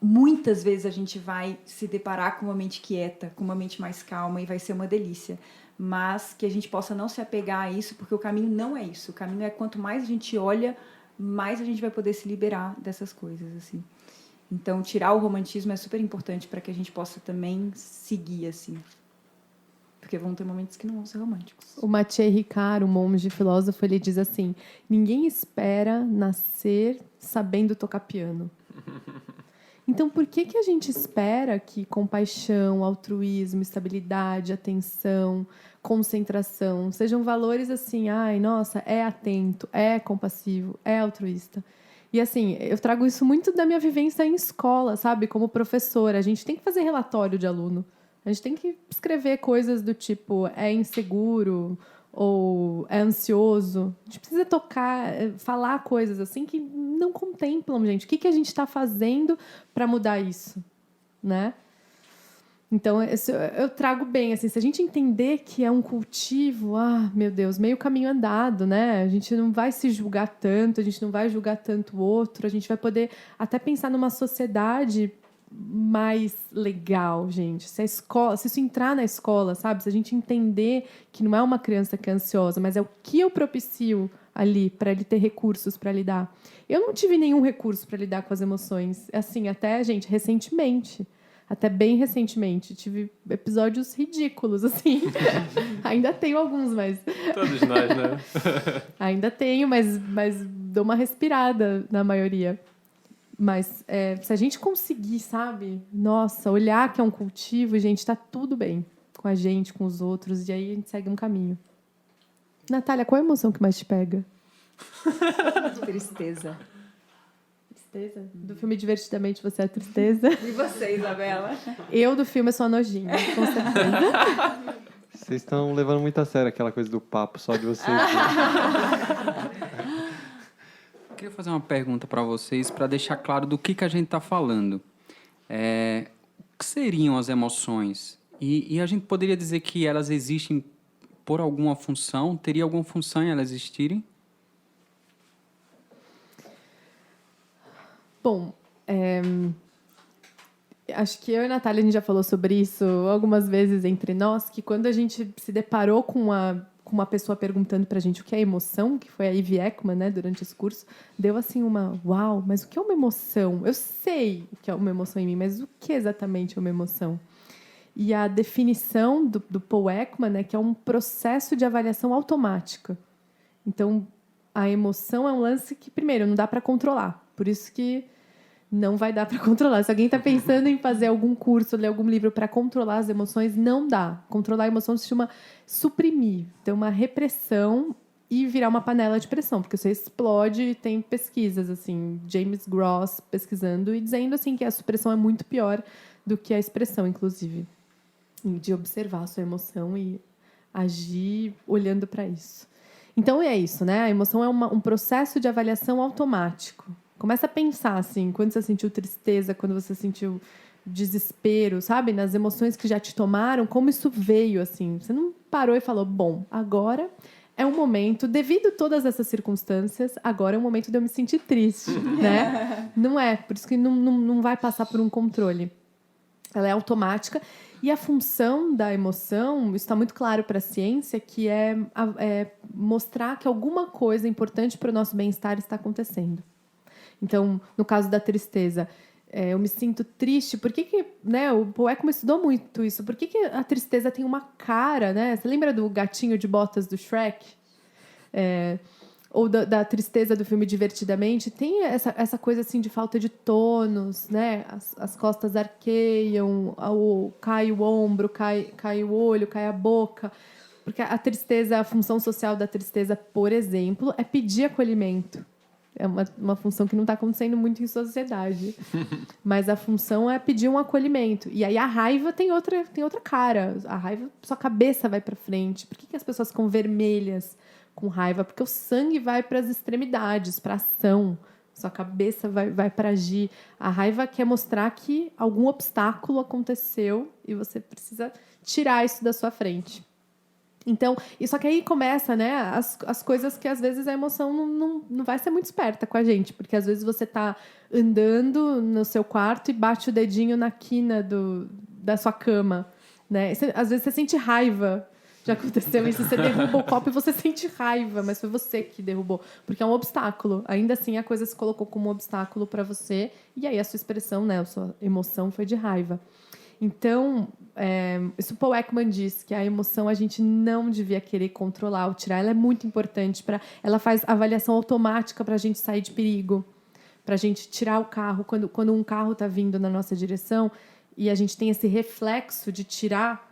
muitas vezes a gente vai se deparar com uma mente quieta, com uma mente mais calma e vai ser uma delícia. Mas que a gente possa não se apegar a isso, porque o caminho não é isso. O caminho é quanto mais a gente olha, mais a gente vai poder se liberar dessas coisas, assim. Então, tirar o romantismo é super importante para que a gente possa também seguir, assim. Porque vão ter momentos que não vão ser românticos. O Maciej Ricard, um monge filósofo, ele diz assim, ninguém espera nascer sabendo tocar piano. Então, por que a gente espera que compaixão, altruísmo, estabilidade, atenção, concentração sejam valores assim, ai, nossa, é atento, é compassivo, é altruísta? E assim, eu trago isso muito da minha vivência em escola, sabe? Como professora, a gente tem que fazer relatório de aluno. A gente tem que escrever coisas do tipo, é inseguro ou é ansioso. A gente precisa falar coisas assim que não contemplam, gente. O que a gente está fazendo para mudar isso, né? Então, eu trago bem, assim, se a gente entender que é um cultivo, meu Deus, meio caminho andado, né? A gente não vai se julgar tanto, a gente não vai julgar tanto o outro, a gente vai poder até pensar numa sociedade mais legal, gente. Se isso entrar na escola, sabe? Se a gente entender que não é uma criança que é ansiosa, mas é o que eu propicio ali para ele ter recursos para lidar. Eu não tive nenhum recurso para lidar com as emoções. Assim, até, gente, recentemente. Até bem recentemente. Tive episódios ridículos, assim. Ainda tenho alguns, mas... Todos nós, né? Ainda tenho, mas dou uma respirada na maioria. Mas se a gente conseguir, sabe? Nossa, olhar que é um cultivo, gente, tá tudo bem com a gente, com os outros. E aí a gente segue um caminho. Natália, qual é a emoção que mais te pega? Tristeza. Tristeza? Do filme Divertidamente você é a tristeza? E você, Isabela? Eu do filme sou a nojinha, com certeza. Vocês estão levando muito a sério aquela coisa do papo só de vocês. Eu queria fazer uma pergunta para vocês, para deixar claro do que a gente está falando. O que seriam as emoções? E a gente poderia dizer que elas existem por alguma função? Teria alguma função em elas existirem? Bom, acho que eu e a Natália, a gente já falou sobre isso algumas vezes entre nós, que quando a gente se deparou com uma pessoa perguntando pra gente o que é emoção, que foi a Ivy Ekman, né, durante esse curso, deu assim uma, uau, mas o que é uma emoção? Eu sei o que é uma emoção em mim, mas o que exatamente é uma emoção? E a definição do Paul Ekman, né, que é um processo de avaliação automática. Então, a emoção é um lance que, primeiro, não dá para controlar. Por isso que não vai dar para controlar. Se alguém está pensando em fazer algum curso, ler algum livro para controlar as emoções, não dá. Controlar a emoção se chama suprimir, ter uma repressão e virar uma panela de pressão, porque você explode. E tem pesquisas, assim, James Gross pesquisando e dizendo assim que a supressão é muito pior do que a expressão, inclusive, de observar a sua emoção e agir olhando para isso. Então é isso, né? A emoção é um processo de avaliação automático. Começa a pensar, assim, quando você sentiu tristeza, quando você sentiu desespero, sabe? Nas emoções que já te tomaram, como isso veio, assim. Você não parou e falou, bom, agora é um momento, devido a todas essas circunstâncias, agora é o momento de eu me sentir triste, né? Não é, por isso que não vai passar por um controle. Ela é automática. E a função da emoção, isso está muito claro para a ciência, que é mostrar que alguma coisa importante para o nosso bem-estar está acontecendo. Então, no caso da tristeza, eu me sinto triste. Por que né, o Paul Ekman estudou muito isso? Por que a tristeza tem uma cara, né? Você lembra do gatinho de botas do Shrek? Ou da tristeza do filme Divertidamente? Tem essa coisa assim de falta de tônus, né? As costas arqueiam, cai o ombro, cai o olho, cai a boca. Porque a tristeza, a função social da tristeza, por exemplo, é pedir acolhimento. É uma função que não está acontecendo muito em sociedade. Mas a função é pedir um acolhimento. E aí a raiva tem outra cara. A raiva, sua cabeça vai para frente. Por que as pessoas ficam vermelhas com raiva? Porque o sangue vai para as extremidades, para ação. Sua cabeça vai para agir. A raiva quer mostrar que algum obstáculo aconteceu e você precisa tirar isso da sua frente. Então, só que aí começa, né, as coisas que às vezes a emoção não vai ser muito esperta com a gente, porque às vezes você está andando no seu quarto e bate o dedinho na quina da sua cama, né? Às vezes você sente raiva. Já aconteceu isso, você derruba o copo e você sente raiva, mas foi você que derrubou, porque é um obstáculo. Ainda assim, a coisa se colocou como um obstáculo para você, e aí a sua expressão, né, a sua emoção foi de raiva. Então, isso o Paul Ekman diz, que a emoção a gente não devia querer controlar ou tirar. Ela é muito importante. Ela faz avaliação automática para a gente sair de perigo, para a gente tirar o carro. Quando um carro está vindo na nossa direção e a gente tem esse reflexo de tirar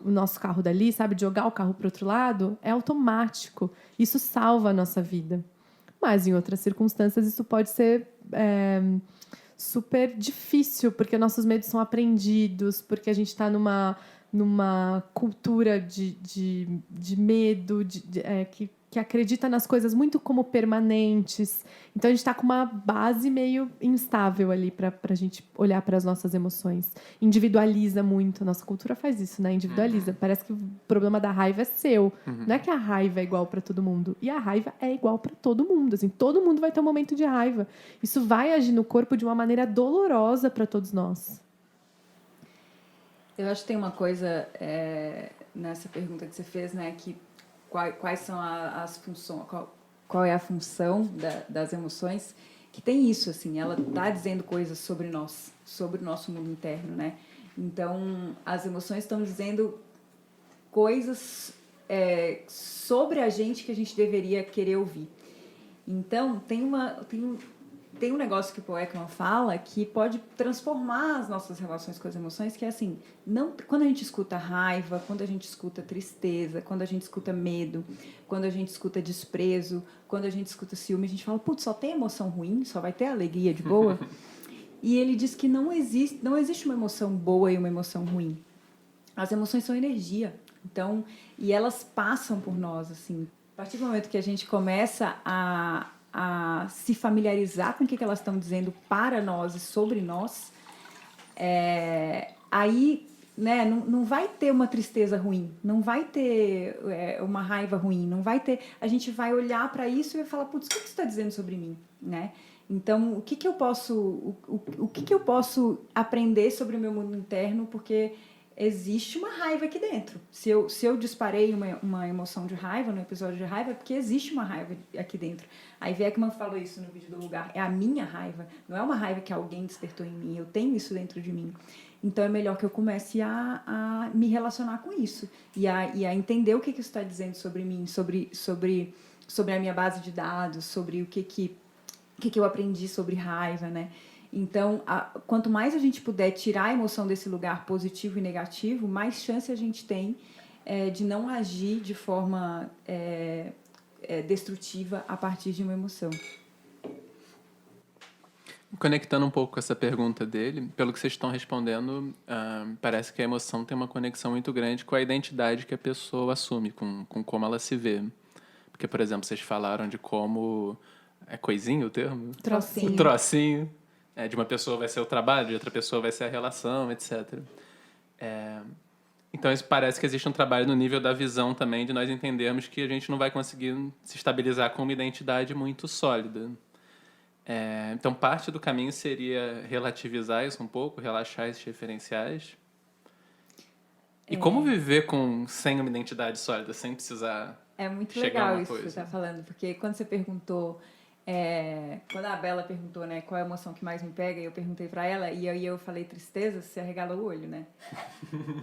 o nosso carro dali, sabe, de jogar o carro para o outro lado, é automático. Isso salva a nossa vida. Mas, em outras circunstâncias, isso pode ser super difícil, porque nossos medos são aprendidos, porque a gente está numa cultura de medo, que acredita nas coisas muito como permanentes. Então, a gente está com uma base meio instável ali para a gente olhar para as nossas emoções. Individualiza muito. A nossa cultura faz isso, né? Individualiza. Parece que o problema da raiva é seu. Não é que a raiva é igual para todo mundo. E a raiva é igual para todo mundo. Assim, todo mundo vai ter um momento de raiva. Isso vai agir no corpo de uma maneira dolorosa para todos nós. Eu acho que tem uma coisa nessa pergunta que você fez, né? Que quais são as funções, qual é a função das emoções, que tem isso, assim, ela está dizendo coisas sobre nós, sobre o nosso mundo interno, né? Então, as emoções estão dizendo coisas sobre a gente que a gente deveria querer ouvir. Então, tem um negócio que o Paul Ekman fala que pode transformar as nossas relações com as emoções, que é assim, quando a gente escuta raiva, quando a gente escuta tristeza, quando a gente escuta medo, quando a gente escuta desprezo, quando a gente escuta ciúme, a gente fala, putz, só tem emoção ruim, só vai ter alegria de boa. E ele diz que não existe uma emoção boa e uma emoção ruim. As emoções são energia. Então, e elas passam por nós, assim. A partir do momento que a gente começa a se familiarizar com o que elas estão dizendo para nós e sobre nós, aí, né, não vai ter uma tristeza ruim, não vai ter uma raiva ruim, não vai ter... A gente vai olhar para isso e vai falar, putz, o que isso está dizendo sobre mim, né? Então, o que eu posso aprender sobre o meu mundo interno, porque existe uma raiva aqui dentro. Se eu disparei uma emoção de raiva no episódio de raiva, é porque existe uma raiva aqui dentro. A Ivy Ekman falou isso no vídeo do Lugar. É a minha raiva, não é uma raiva que alguém despertou em mim. Eu tenho isso dentro de mim. Então é melhor que eu comece a me relacionar com isso e a entender o que isso está dizendo sobre mim, sobre a minha base de dados, sobre o que eu aprendi sobre raiva, né? Então, quanto mais a gente puder tirar a emoção desse lugar positivo e negativo, mais chance a gente tem de não agir de forma destrutiva a partir de uma emoção. Conectando um pouco com essa pergunta dele, pelo que vocês estão respondendo, parece que a emoção tem uma conexão muito grande com a identidade que a pessoa assume, com como ela se vê. Porque, por exemplo, vocês falaram de como... É coisinho o termo? Trocinho. Trocinho. De uma pessoa vai ser o trabalho, de outra pessoa vai ser a relação, etc. Então, isso parece que existe um trabalho no nível da visão também, de nós entendermos que a gente não vai conseguir se estabilizar com uma identidade muito sólida. Então, parte do caminho seria relativizar isso um pouco, relaxar esses referenciais. E como viver sem uma identidade sólida, sem precisar É muito chegar a legal uma isso que coisa? você está falando, porque quando você perguntou, quando a Bela perguntou, né, qual é a emoção que mais me pega, eu perguntei para ela, e aí eu falei tristeza, você arregala o olho, né?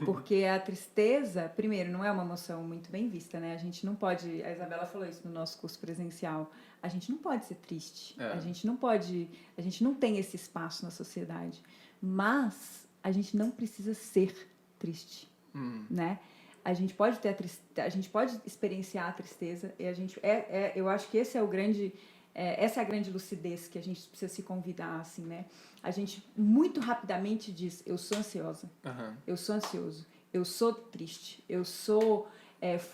Porque a tristeza, primeiro, não é uma emoção muito bem vista, né? A gente não pode, a Isabela falou isso no nosso curso presencial, a gente não pode ser triste, a gente não tem esse espaço na sociedade, mas a gente não precisa ser triste, né? A gente pode a gente pode experienciar a tristeza e eu acho que esse é o grande essa é a grande lucidez que a gente precisa se convidar, assim, né? A gente muito rapidamente diz, eu sou ansiosa, eu sou ansioso, eu sou triste, eu sou...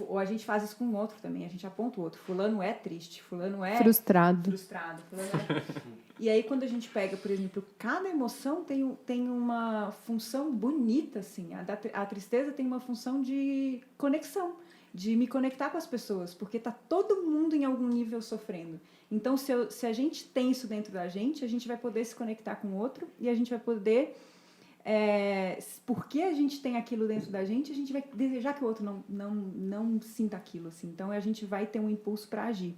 ou a gente faz isso com o outro também, a gente aponta o outro, fulano é triste, fulano é... Frustrado. Fulano é... E aí, quando a gente pega, por exemplo, cada emoção tem uma função bonita, assim. A tristeza tem uma função de conexão, de me conectar com as pessoas, porque tá todo mundo em algum nível sofrendo. Então, se a gente tem isso dentro da gente, a gente vai poder se conectar com o outro e a gente vai poder... porque a gente tem aquilo dentro da gente, a gente vai desejar que o outro não sinta aquilo, assim. Então, a gente vai ter um impulso para agir.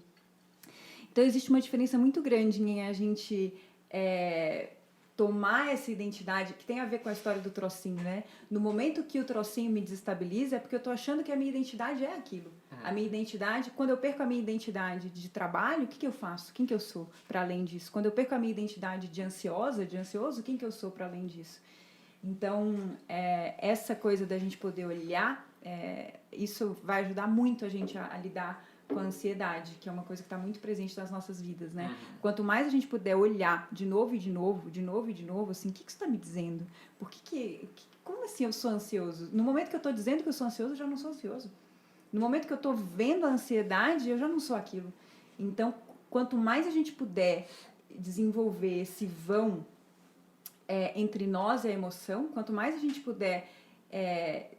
Então, existe uma diferença muito grande em a gente tomar essa identidade, que tem a ver com a história do trocinho, né? No momento que o trocinho me desestabiliza, é porque eu estou achando que a minha identidade é aquilo. A minha identidade, quando eu perco a minha identidade de trabalho, o que eu faço? Quem que eu sou para além disso? Quando eu perco a minha identidade de ansioso, quem que eu sou para além disso? Então, essa coisa da gente poder olhar, isso vai ajudar muito a gente a lidar com a ansiedade, que é uma coisa que está muito presente nas nossas vidas, né? Quanto mais a gente puder olhar de novo e de novo, assim, o que isso está me dizendo? Como assim eu sou ansioso? No momento que eu estou dizendo que eu sou ansioso, eu já não sou ansioso. No momento que eu estou vendo a ansiedade, eu já não sou aquilo. Então, quanto mais a gente puder desenvolver esse vão entre nós e a emoção, quanto mais a gente puder... é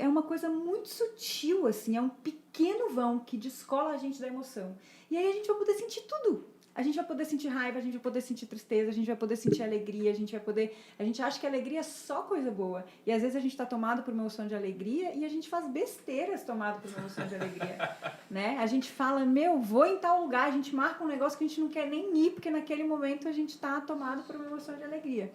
uma coisa muito sutil, assim, é um pequeno vão que descola a gente da emoção. E aí a gente vai poder sentir tudo. A gente vai poder sentir raiva, a gente vai poder sentir tristeza, a gente vai poder sentir alegria, a gente acha que a alegria é só coisa boa. E às vezes a gente está tomado por uma emoção de alegria e a gente faz besteiras tomado por uma emoção de alegria, né? A gente fala, vou em tal lugar, a gente marca um negócio que a gente não quer nem ir, porque naquele momento a gente está tomado por uma emoção de alegria.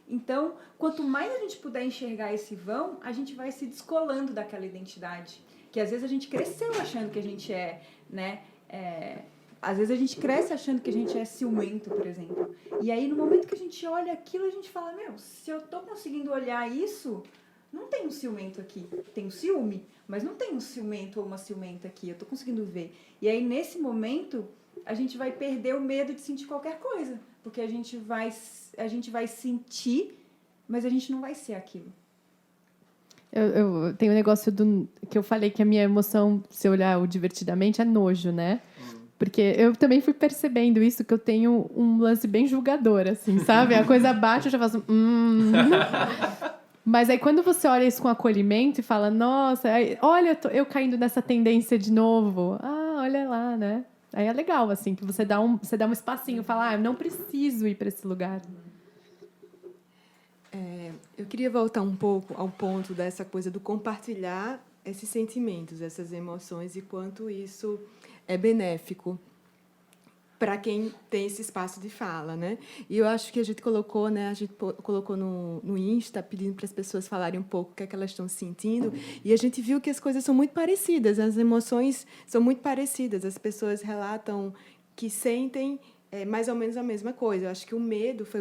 Então, quanto mais a gente puder enxergar esse vão, a gente vai se descolando daquela identidade. Que às vezes a gente cresceu achando que a gente né? Às vezes a gente cresce achando que a gente é ciumento, por exemplo. E aí, no momento que a gente olha aquilo, a gente fala, se eu tô conseguindo olhar isso, não tem um ciumento aqui. Tem um ciúme, mas não tem um ciumento ou uma ciumenta aqui. Eu tô conseguindo ver. E aí, nesse momento, a gente vai perder o medo de sentir qualquer coisa. Porque a gente vai sentir, mas a gente não vai ser aquilo. Eu tenho um negócio que eu falei que a minha emoção, se eu olhar o divertidamente, é nojo, né? Porque eu também fui percebendo isso, que eu tenho um lance bem julgador, assim, sabe? A coisa bate, eu já faço... Mas aí quando você olha isso com acolhimento e fala, nossa, olha, eu caindo nessa tendência de novo. Ah, olha lá, né? Aí é legal, assim, que você dá um espacinho, fala, eu não preciso ir para esse lugar. Eu queria voltar um pouco ao ponto dessa coisa do compartilhar esses sentimentos, essas emoções, e quanto isso é benéfico para quem tem esse espaço de fala, né? E eu acho que a gente colocou no Insta, pedindo para as pessoas falarem um pouco o que é que elas estão sentindo, e a gente viu que as coisas são muito parecidas, as emoções são muito parecidas, as pessoas relatam que sentem mais ou menos a mesma coisa. Eu acho que o medo foi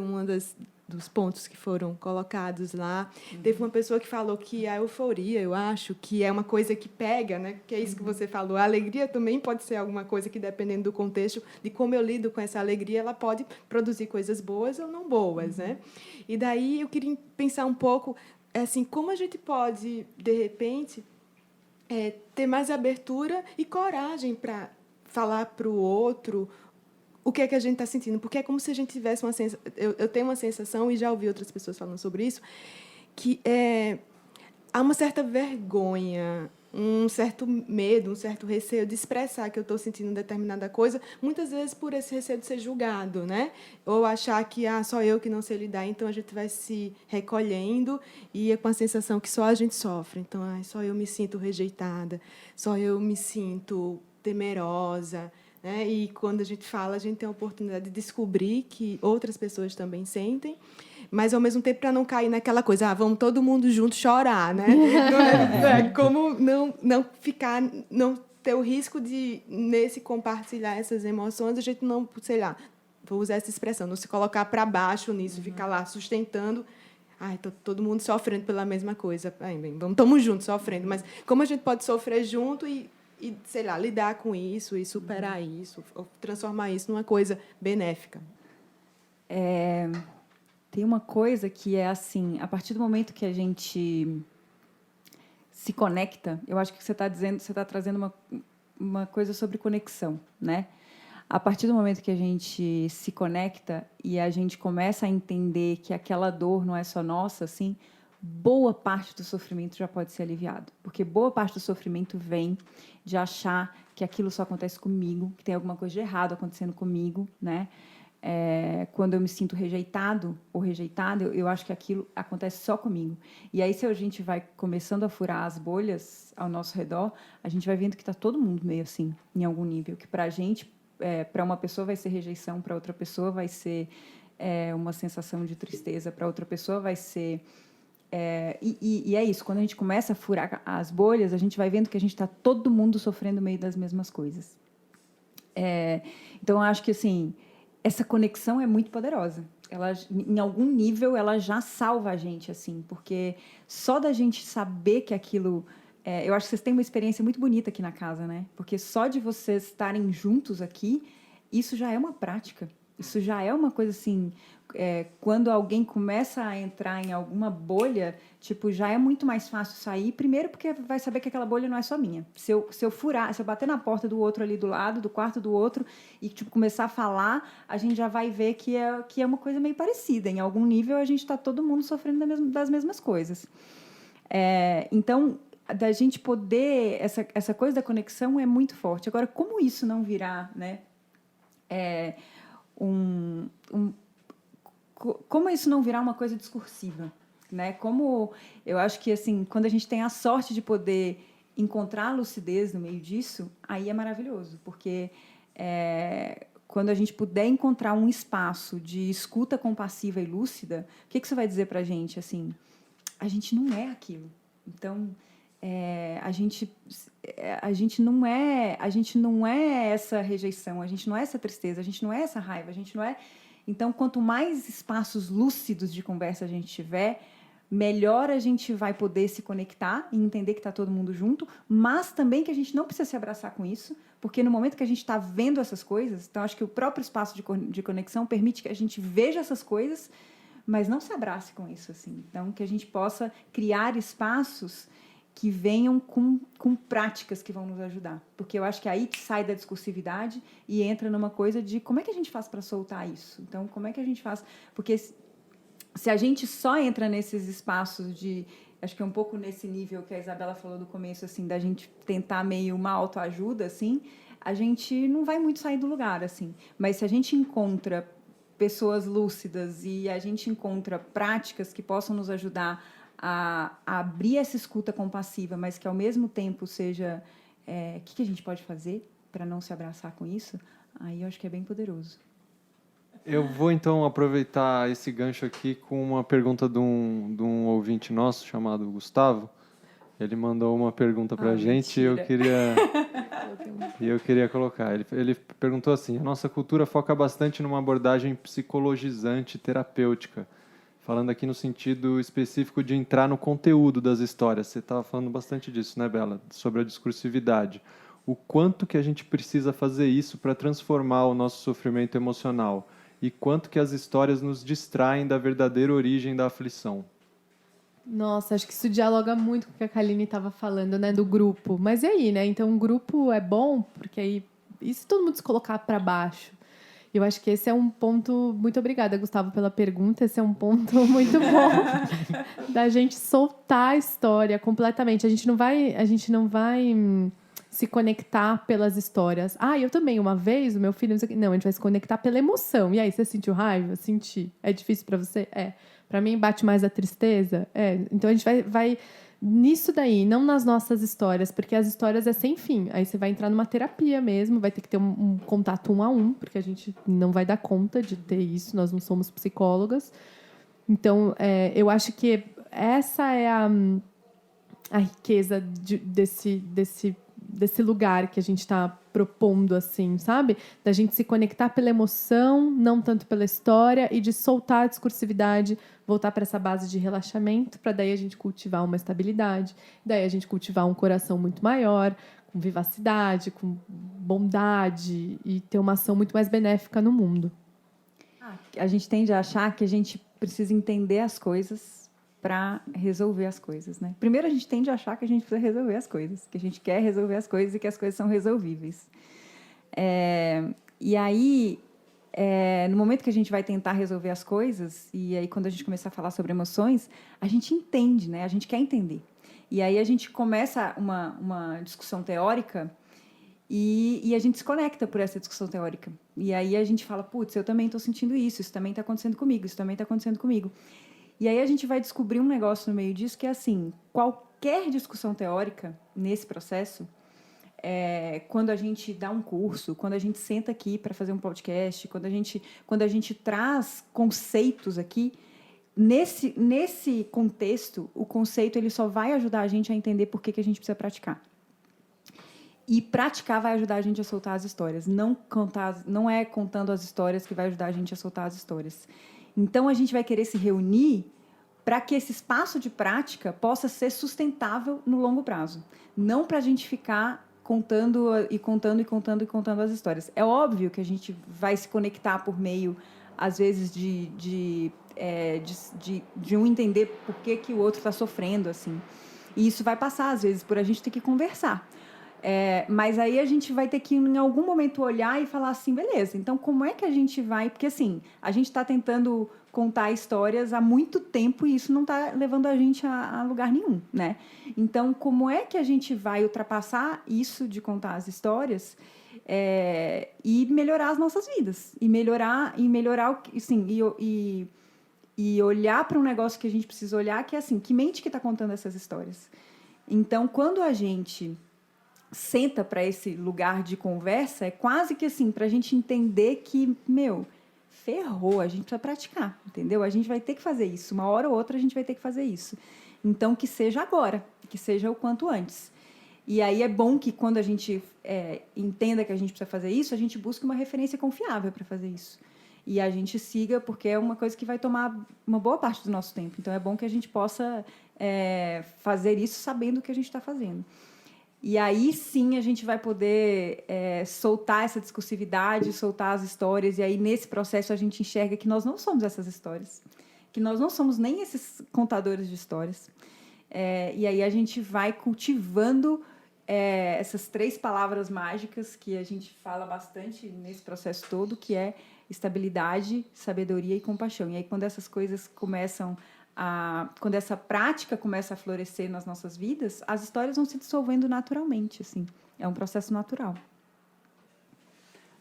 dos pontos que foram colocados lá. Teve uma pessoa que falou que a euforia, eu acho, que é uma coisa que pega, né? Que é isso que você falou. A alegria também pode ser alguma coisa que, dependendo do contexto, de como eu lido com essa alegria, ela pode produzir coisas boas ou não boas, né? E daí eu queria pensar um pouco, assim, como a gente pode, de repente, ter mais abertura e coragem para falar para o outro o que é que a gente está sentindo, porque é como se a gente tivesse uma sensação... Eu tenho uma sensação, e já ouvi outras pessoas falando sobre isso, que há uma certa vergonha, um certo medo, um certo receio de expressar que eu estou sentindo determinada coisa, muitas vezes por esse receio de ser julgado, né? Ou achar que só eu que não sei lidar, então a gente vai se recolhendo e é com a sensação que só a gente sofre. Então, só eu me sinto rejeitada, só eu me sinto temerosa, né? E quando a gente fala, a gente tem a oportunidade de descobrir que outras pessoas também sentem, mas, ao mesmo tempo, para não cair naquela coisa, vamos todo mundo junto chorar, né? Como não ter o risco de, nesse compartilhar essas emoções, a gente não, sei lá, vou usar essa expressão, não se colocar para baixo nisso, ficar lá sustentando. Todo mundo sofrendo pela mesma coisa. Estamos juntos sofrendo, mas como a gente pode sofrer junto e, sei lá, lidar com isso e superar isso, ou transformar isso numa coisa benéfica? Tem uma coisa que é assim, a partir do momento que a gente se conecta, eu acho que você está trazendo uma coisa sobre conexão, né? A partir do momento que a gente se conecta e a gente começa a entender que aquela dor não é só nossa, assim, boa parte do sofrimento já pode ser aliviado. Porque boa parte do sofrimento vem de achar que aquilo só acontece comigo, que tem alguma coisa de errado acontecendo comigo, né? Quando eu me sinto rejeitado ou rejeitada, eu acho que aquilo acontece só comigo. E aí, se a gente vai começando a furar as bolhas ao nosso redor, a gente vai vendo que está todo mundo meio assim, em algum nível. Que para a gente, para uma pessoa vai ser rejeição, para outra pessoa vai ser uma sensação de tristeza, para outra pessoa vai ser... E é isso, quando a gente começa a furar as bolhas, a gente vai vendo que a gente está todo mundo sofrendo meio das mesmas coisas. Então, eu acho que, assim... essa conexão é muito poderosa. Ela, em algum nível, ela já salva a gente, assim, porque só da gente saber que aquilo... eu acho que vocês têm uma experiência muito bonita aqui na casa, né? Porque só de vocês estarem juntos aqui, isso já é uma prática. Isso já é uma coisa, assim... quando alguém começa a entrar em alguma bolha, tipo, já é muito mais fácil sair. Primeiro porque vai saber que aquela bolha não é só minha. Se eu furar, se eu bater na porta do outro ali do lado, do quarto do outro, e tipo, começar a falar, a gente já vai ver que é uma coisa meio parecida. Em algum nível, a gente está todo mundo sofrendo das mesmas coisas. Então, da gente poder... Essa coisa da conexão é muito forte. Agora, como isso não virar, né? Como isso não virar uma coisa discursiva, né? Como eu acho que, assim, quando a gente tem a sorte de poder encontrar a lucidez no meio disso, aí é maravilhoso, porque quando a gente puder encontrar um espaço de escuta compassiva e lúcida, o que isso vai dizer para a gente? Assim, a gente não é aquilo. Então, a gente não é essa rejeição, a gente não é essa tristeza, a gente não é essa raiva, a gente não é... Então, quanto mais espaços lúcidos de conversa a gente tiver, melhor a gente vai poder se conectar e entender que está todo mundo junto, mas também que a gente não precisa se abraçar com isso, porque no momento que a gente está vendo essas coisas, então acho que o próprio espaço de conexão permite que a gente veja essas coisas, mas não se abrace com isso, assim. Então, que a gente possa criar espaços que venham com práticas que vão nos ajudar. Porque eu acho que é aí que sai da discursividade e entra numa coisa de como é que a gente faz para soltar isso? Então, como é que a gente faz? Porque se a gente só entra nesses espaços de... Acho que é um pouco nesse nível que a Isabela falou do começo, assim, da gente tentar meio uma autoajuda, assim, a gente não vai muito sair do lugar, assim. Mas se a gente encontra pessoas lúcidas e a gente encontra práticas que possam nos ajudar a abrir essa escuta compassiva, mas que, ao mesmo tempo, seja... O que a gente pode fazer para não se abraçar com isso? Aí eu acho que é bem poderoso. Eu vou, então, aproveitar esse gancho aqui com uma pergunta de um ouvinte nosso, chamado Gustavo. Ele mandou uma pergunta para a gente e eu queria colocar. Ele perguntou assim: a nossa cultura foca bastante numa abordagem psicologizante, terapêutica, falando aqui no sentido específico de entrar no conteúdo das histórias. Você estava falando bastante disso, né, Bela? Sobre a discursividade. O quanto que a gente precisa fazer isso para transformar o nosso sofrimento emocional e quanto que as histórias nos distraem da verdadeira origem da aflição. Nossa, acho que isso dialoga muito com o que a Kaline estava falando, né, do grupo. Mas e aí, né? Então, um grupo é bom, porque aí... E se todo mundo se colocar para baixo? Eu acho que esse é um ponto... Muito obrigada, Gustavo, pela pergunta. Esse é um ponto muito bom da gente soltar a história completamente. A gente não vai se conectar pelas histórias. Eu também, uma vez, o meu filho... Não, a gente vai se conectar pela emoção. E aí, você sentiu raiva? Senti. É difícil para você? É. Para mim, bate mais a tristeza? É. Então, a gente vai nisso daí, não nas nossas histórias, porque as histórias é sem fim. Aí você vai entrar numa terapia mesmo, vai ter que ter um contato 1 a 1, porque a gente não vai dar conta de ter isso, nós não somos psicólogas. Então, eu acho que essa é a riqueza desse lugar que a gente está propondo, assim, sabe? Da gente se conectar pela emoção, não tanto pela história, e de soltar a discursividade, voltar para essa base de relaxamento, para daí a gente cultivar uma estabilidade, daí a gente cultivar um coração muito maior, com vivacidade, com bondade, e ter uma ação muito mais benéfica no mundo. A gente tende a achar que a gente precisa entender as coisas para resolver as coisas, né? Primeiro, a gente tende a achar que a gente precisa resolver as coisas, que a gente quer resolver as coisas e que as coisas são resolvíveis. E aí, no momento que a gente vai tentar resolver as coisas, e aí quando a gente começar a falar sobre emoções, a gente entende, né? A gente quer entender. E aí a gente começa uma discussão teórica e a gente se conecta por essa discussão teórica. E aí a gente fala, putz, eu também estou sentindo isso também está acontecendo comigo, isso também está acontecendo comigo. E aí a gente vai descobrir um negócio no meio disso que é assim, qualquer discussão teórica nesse processo, quando a gente dá um curso, quando a gente senta aqui para fazer um podcast, quando a gente traz conceitos aqui, nesse contexto, o conceito ele só vai ajudar a gente a entender por que a gente precisa praticar. E praticar vai ajudar a gente a soltar as histórias. Não é contando as histórias que vai ajudar a gente a soltar as histórias. Então, a gente vai querer se reunir para que esse espaço de prática possa ser sustentável no longo prazo. Não para a gente ficar contando as histórias. É óbvio que a gente vai se conectar por meio, às vezes, de um entender por que o outro está sofrendo, assim. E isso vai passar, às vezes, por a gente ter que conversar. Mas aí a gente vai ter que, em algum momento, olhar e falar assim, beleza, então como é que a gente vai... Porque, assim, a gente está tentando contar histórias há muito tempo e isso não está levando a gente a lugar nenhum, né? Então, como é que a gente vai ultrapassar isso de contar as histórias e melhorar as nossas vidas? E melhorar assim, e olhar para um negócio que a gente precisa olhar, que é assim, que mente que está contando essas histórias? Então, quando a gente senta para esse lugar de conversa, é quase que assim, para a gente entender que, ferrou, a gente precisa praticar, entendeu? A gente vai ter que fazer isso, uma hora ou outra a gente vai ter que fazer isso. Então, que seja agora, que seja o quanto antes. E aí é bom que quando a gente entenda que a gente precisa fazer isso, a gente busque uma referência confiável para fazer isso. E a gente siga, porque é uma coisa que vai tomar uma boa parte do nosso tempo. Então, é bom que a gente possa fazer isso sabendo o que a gente está fazendo. E aí, sim, a gente vai poder soltar essa discursividade, soltar as histórias. E aí, nesse processo, a gente enxerga que nós não somos essas histórias. Que nós não somos nem esses contadores de histórias. E aí, a gente vai cultivando essas 3 palavras mágicas que a gente fala bastante nesse processo todo, que é estabilidade, sabedoria e compaixão. E aí, quando essas coisas quando essa prática começa a florescer nas nossas vidas, as histórias vão se dissolvendo naturalmente, assim. É um processo natural.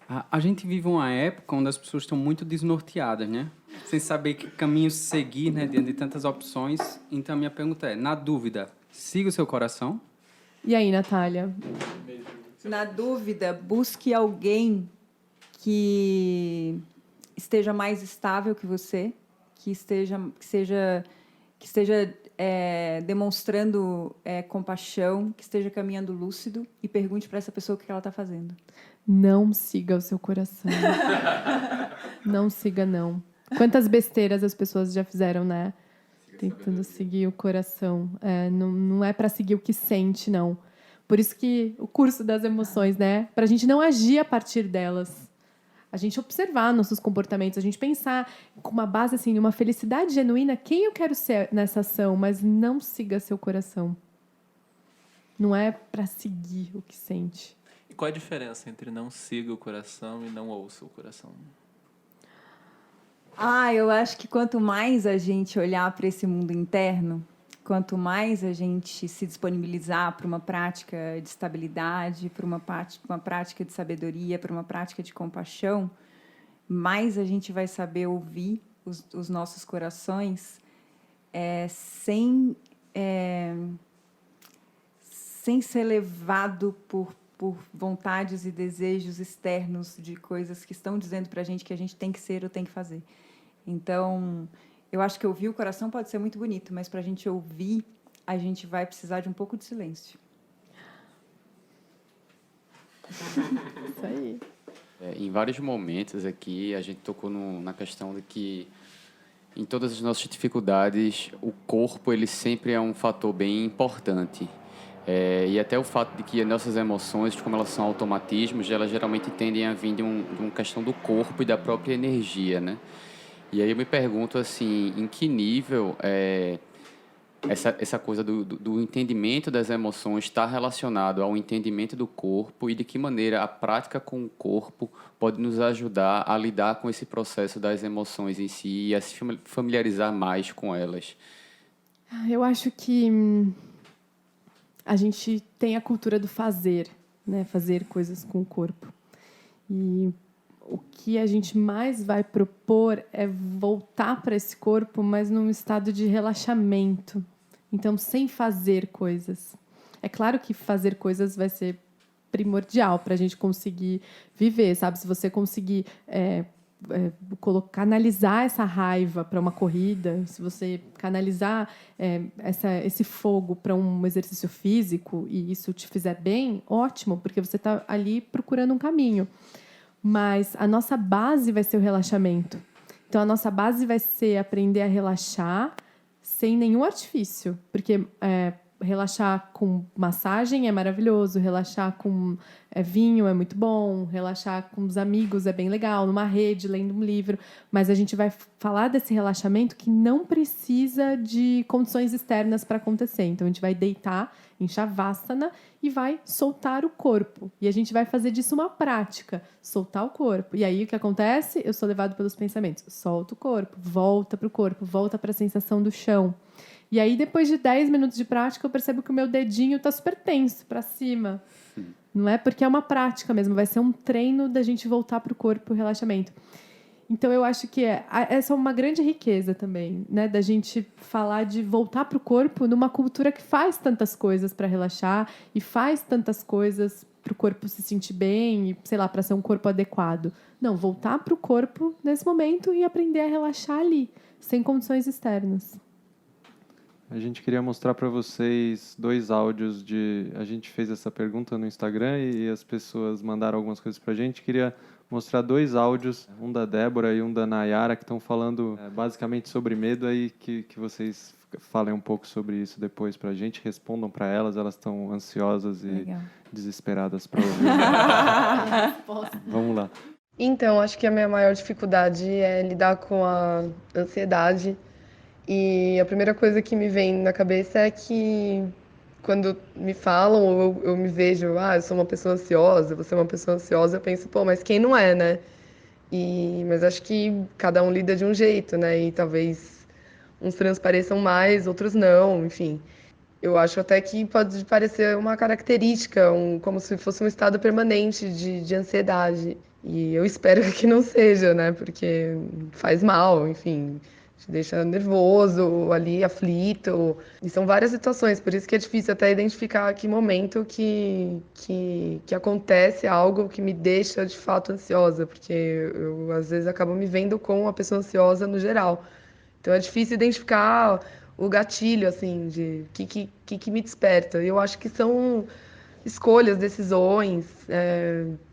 A gente vive uma época onde as pessoas estão muito desnorteadas, né? Sem saber que caminho seguir, né? Diante de tantas opções. Então, a minha pergunta é, na dúvida, siga o seu coração? E aí, Natália? Na dúvida, busque alguém que esteja mais estável que você, que esteja demonstrando compaixão, que esteja caminhando lúcido, e pergunte para essa pessoa o que ela está fazendo. Não siga o seu coração. Não siga, não. Quantas besteiras as pessoas já fizeram, né? Tentando seguir o coração. Não é para seguir o que sente, não. Por isso que o curso das emoções, né? Para a gente não agir a partir delas. A gente observar nossos comportamentos, a gente pensar com uma base, assim, numa felicidade genuína, quem eu quero ser nessa ação, mas não siga seu coração. Não é para seguir o que sente. E qual a diferença entre não siga o coração e não ouça o coração? Eu acho que quanto mais a gente olhar para esse mundo interno, quanto mais a gente se disponibilizar para uma prática de estabilidade, para uma prática de sabedoria, para uma prática de compaixão, mais a gente vai saber ouvir os nossos corações sem ser levado por vontades e desejos externos de coisas que estão dizendo para a gente que a gente tem que ser ou tem que fazer. Então, eu acho que ouvir o coração pode ser muito bonito, mas para a gente ouvir, a gente vai precisar de um pouco de silêncio. Isso aí. Em vários momentos aqui, a gente tocou na questão de que, em todas as nossas dificuldades, o corpo ele sempre é um fator bem importante. E até o fato de que as nossas emoções, como elas são automatismos, elas geralmente tendem a vir de uma questão do corpo e da própria energia, né? E aí eu me pergunto, assim, em que nível essa coisa do entendimento das emoções está relacionado ao entendimento do corpo e de que maneira a prática com o corpo pode nos ajudar a lidar com esse processo das emoções em si e a se familiarizar mais com elas. Eu acho que a gente tem a cultura do fazer, né? Fazer coisas com o corpo. E o que a gente mais vai propor é voltar para esse corpo, mas num estado de relaxamento. Então, sem fazer coisas. É claro que fazer coisas vai ser primordial para a gente conseguir viver, sabe? Se você conseguir canalizar essa raiva para uma corrida, se você canalizar esse fogo para um exercício físico e isso te fizer bem, ótimo, porque você está ali procurando um caminho. Mas a nossa base vai ser o relaxamento. Então, a nossa base vai ser aprender a relaxar sem nenhum artifício, porque relaxar com massagem é maravilhoso, relaxar com vinho é muito bom, relaxar com os amigos é bem legal, numa rede, lendo um livro, mas a gente vai falar desse relaxamento que não precisa de condições externas para acontecer. Então, a gente vai deitar em Shavasana e vai soltar o corpo. E a gente vai fazer disso uma prática, soltar o corpo. E aí, o que acontece? Eu sou levado pelos pensamentos. Solta o corpo, volta para o corpo, volta para a sensação do chão. E aí, depois de 10 minutos de prática, eu percebo que o meu dedinho está super tenso para cima. Não é? Porque é uma prática mesmo. Vai ser um treino da gente voltar para o corpo, o relaxamento. Então, eu acho que essa é uma grande riqueza também, né? Da gente falar de voltar para o corpo numa cultura que faz tantas coisas para relaxar e faz tantas coisas para o corpo se sentir bem e, sei lá, para ser um corpo adequado. Não, voltar para o corpo nesse momento e aprender a relaxar ali, sem condições externas. A gente queria mostrar para vocês 2 áudios a gente fez essa pergunta no Instagram e as pessoas mandaram algumas coisas para a gente. Queria mostrar 2 áudios, um da Débora e um da Nayara, que estão falando basicamente sobre medo, aí que vocês falem um pouco sobre isso depois para a gente, respondam para elas estão ansiosas e desesperadas para ouvir. Vamos lá. Então, acho que a minha maior dificuldade é lidar com a ansiedade. E a primeira coisa que me vem na cabeça é que quando me falam ou eu me vejo, eu sou uma pessoa ansiosa, você é uma pessoa ansiosa, eu penso, pô, mas quem não é, né? Mas acho que cada um lida de um jeito, né? E talvez uns transpareçam mais, outros não, enfim. Eu acho até que pode parecer uma característica, como se fosse um estado permanente de ansiedade. E eu espero que não seja, né? Porque faz mal, enfim, te deixa nervoso, ali, aflito. E são várias situações, por isso que é difícil até identificar que momento que acontece algo que me deixa de fato ansiosa, porque eu às vezes acabo me vendo como uma pessoa ansiosa no geral. Então é difícil identificar o gatilho, assim, de que me desperta. Eu acho que são escolhas, decisões,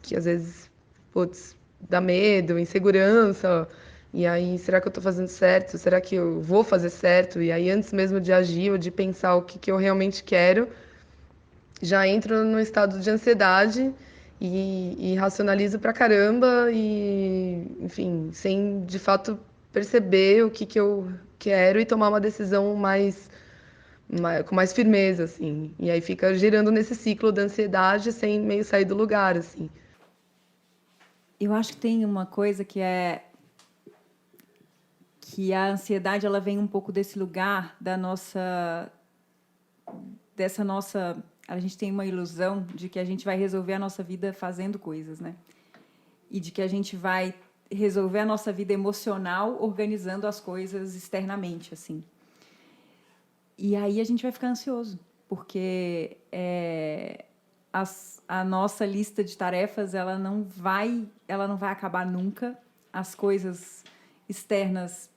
que às vezes, putz, dá medo, insegurança. E aí, será que eu estou fazendo certo? Será que eu vou fazer certo? E aí, antes mesmo de agir ou de pensar o que eu realmente quero, já entro no estado de ansiedade e racionalizo pra caramba e, enfim, sem de fato perceber o que eu quero e tomar uma decisão com mais firmeza, assim. E aí fica girando nesse ciclo da ansiedade sem meio sair do lugar, assim. Eu acho que tem uma coisa que é que a ansiedade ela vem um pouco desse lugar dessa nossa, a gente tem uma ilusão de que a gente vai resolver a nossa vida fazendo coisas, né? E de que a gente vai resolver a nossa vida emocional organizando as coisas externamente, assim. E aí a gente vai ficar ansioso, porque a nossa lista de tarefas ela não vai acabar nunca. As coisas externas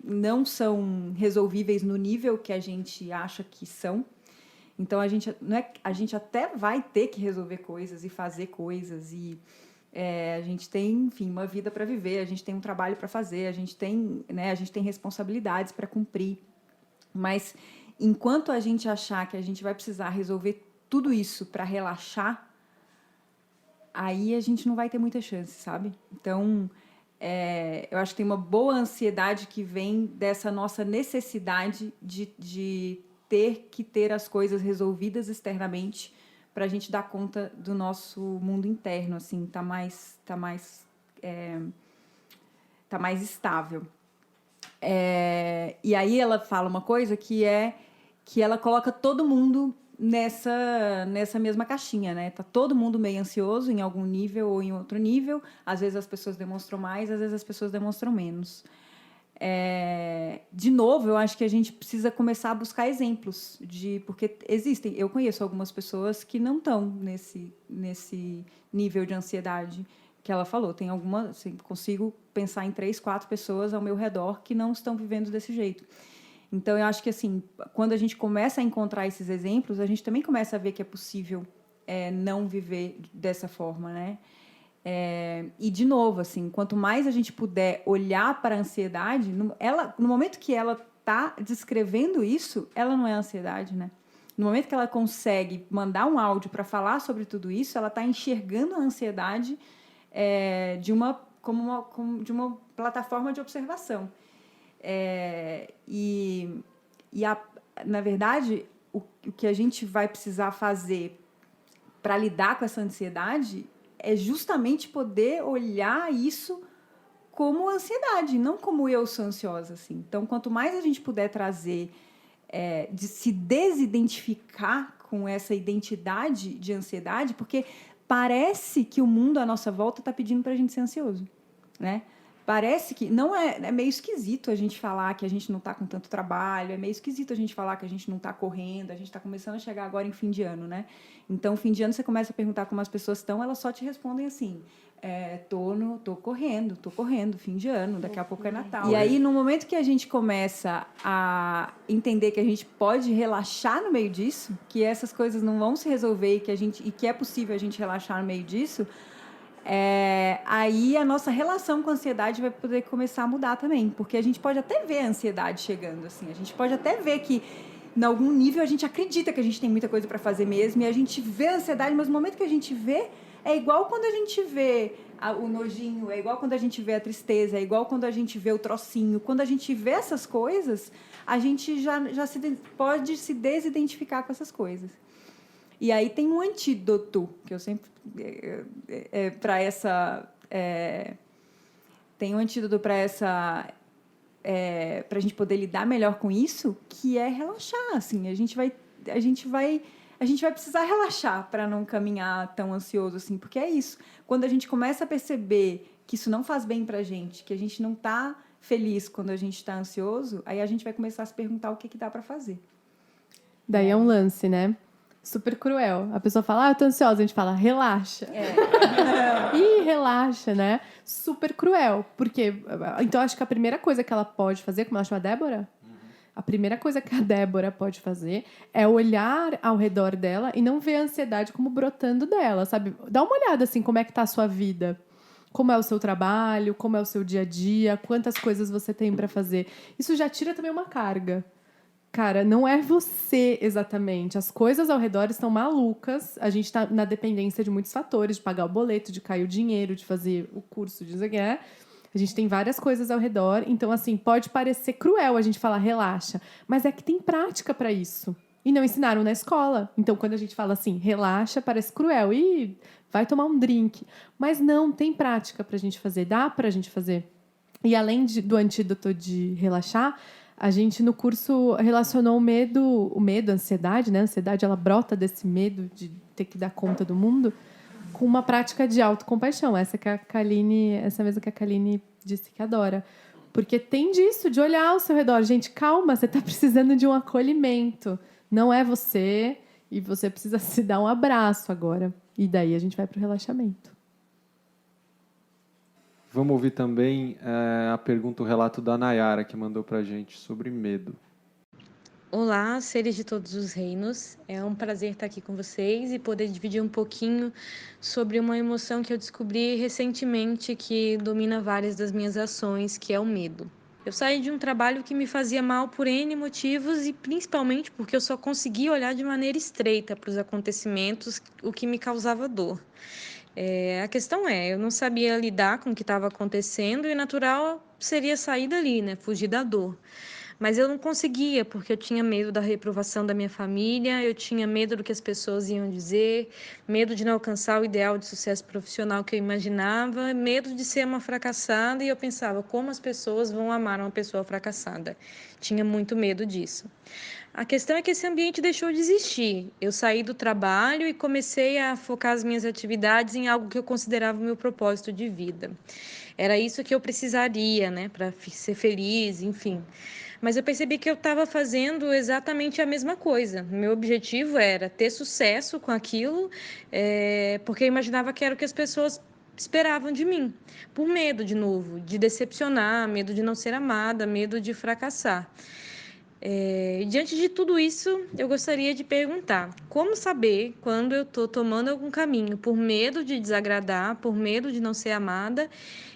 não são resolvíveis no nível que a gente acha que são. Então a gente até vai ter que resolver coisas e fazer coisas e a gente tem, enfim, uma vida para viver, a gente tem um trabalho para fazer, a gente tem responsabilidades para cumprir. Mas enquanto a gente achar que a gente vai precisar resolver tudo isso para relaxar, aí a gente não vai ter muita chance, sabe? Então, eu acho que tem uma boa ansiedade que vem dessa nossa necessidade de ter que ter as coisas resolvidas externamente para a gente dar conta do nosso mundo interno, assim, tá mais estável. E aí ela fala uma coisa que é que ela coloca todo mundo nessa mesma caixinha, né? Tá todo mundo meio ansioso em algum nível ou em outro nível. Às vezes as pessoas demonstram mais, às vezes as pessoas demonstram menos. De novo, eu acho que a gente precisa começar a buscar exemplos porque existem. Eu conheço algumas pessoas que não estão nesse nível de ansiedade que ela falou. Tem alguma, assim, consigo pensar em 3, 4 pessoas ao meu redor que não estão vivendo desse jeito. Então, eu acho que, assim, quando a gente começa a encontrar esses exemplos, a gente também começa a ver que é possível não viver dessa forma, né? E, de novo, assim, quanto mais a gente puder olhar para a ansiedade, no momento que ela está descrevendo isso, ela não é ansiedade, né? No momento que ela consegue mandar um áudio para falar sobre tudo isso, ela está enxergando a ansiedade de uma plataforma de observação. Na verdade, o que a gente vai precisar fazer para lidar com essa ansiedade é justamente poder olhar isso como ansiedade, não como eu sou ansiosa, assim. Então, quanto mais a gente puder trazer, de se desidentificar com essa identidade de ansiedade, porque parece que o mundo à nossa volta está pedindo para a gente ser ansioso, né? parece que não é meio esquisito a gente falar que a gente não está com tanto trabalho, é meio esquisito a gente falar que a gente não está correndo, a gente está começando a chegar agora em fim de ano, né? Então, fim de ano, você começa a perguntar como as pessoas estão, elas só te respondem assim, tô correndo, fim de ano, daqui a pouco é Natal. E aí, no momento que a gente começa a entender que a gente pode relaxar no meio disso, que essas coisas não vão se resolver e que é possível a gente relaxar no meio disso, aí a nossa relação com a ansiedade vai poder começar a mudar também, porque a gente pode até ver a ansiedade chegando, assim, a gente pode até ver que em algum nível a gente acredita que a gente tem muita coisa para fazer mesmo, e a gente vê a ansiedade, mas no momento que a gente vê, é igual quando a gente vê o nojinho, é igual quando a gente vê a tristeza, é igual quando a gente vê o trocinho, quando a gente vê essas coisas, a gente já pode se desidentificar com essas coisas. E aí tem um antídoto, que eu sempre... para essa... tem um antídoto para essa... para a gente poder lidar melhor com isso, que é relaxar, assim. A gente vai precisar relaxar para não caminhar tão ansioso, assim, porque é isso. Quando a gente começa a perceber que isso não faz bem para a gente, que a gente não está feliz quando a gente está ansioso, aí a gente vai começar a se perguntar o que dá para fazer. Daí é um lance, né? Super cruel. A pessoa fala, eu tô ansiosa. A gente fala, relaxa. Ih, relaxa, né? Super cruel. Porque, então, acho que a primeira coisa que ela pode fazer, como ela chama Débora? A primeira coisa que a Débora pode fazer é olhar ao redor dela e não ver a ansiedade como brotando dela, sabe? Dá uma olhada, assim, como é que tá a sua vida. Como é o seu trabalho, como é o seu dia a dia, quantas coisas você tem para fazer. Isso já tira também uma carga. Cara, não é você exatamente. As coisas ao redor estão malucas. A gente está na dependência de muitos fatores, de pagar o boleto, de cair o dinheiro, de fazer o curso, de A gente tem várias coisas ao redor. Então, assim, pode parecer cruel a gente falar relaxa, mas é que tem prática para isso. E não ensinaram na escola. Então, quando a gente fala assim, relaxa, parece cruel. E vai tomar um drink. Mas não, tem prática para a gente fazer. Dá para a gente fazer. E além do antídoto de relaxar, a gente, no curso, relacionou a ansiedade, né? A ansiedade, ela brota desse medo de ter que dar conta do mundo, com uma prática de autocompaixão. Essa mesma que a Kaline disse que adora. Porque tem disso, de olhar ao seu redor. Gente, calma, você está precisando de um acolhimento. Não é você, e você precisa se dar um abraço agora. E daí a gente vai para o relaxamento. Vamos ouvir também a pergunta, o relato da Nayara, que mandou para a gente sobre medo. Olá, seres de todos os reinos. É um prazer estar aqui com vocês e poder dividir um pouquinho sobre uma emoção que eu descobri recentemente que domina várias das minhas ações, que é o medo. Eu saí de um trabalho que me fazia mal por N motivos e principalmente porque eu só conseguia olhar de maneira estreita para os acontecimentos, o que me causava dor. A questão eu não sabia lidar com o que estava acontecendo e natural seria sair dali, né? Fugir da dor. Mas eu não conseguia, porque eu tinha medo da reprovação da minha família, eu tinha medo do que as pessoas iam dizer, medo de não alcançar o ideal de sucesso profissional que eu imaginava, medo de ser uma fracassada, e eu pensava, como as pessoas vão amar uma pessoa fracassada? Tinha muito medo disso. A questão é que esse ambiente deixou de existir. Eu saí do trabalho e comecei a focar as minhas atividades em algo que eu considerava o meu propósito de vida. Era isso que eu precisaria, né, para ser feliz, enfim. Mas eu percebi que eu estava fazendo exatamente a mesma coisa. Meu objetivo era ter sucesso com aquilo, porque eu imaginava que era o que as pessoas esperavam de mim, por medo, de novo, de decepcionar, medo de não ser amada, medo de fracassar. Diante de tudo isso, eu gostaria de perguntar: como saber quando eu estou tomando algum caminho por medo de desagradar, por medo de não ser amada,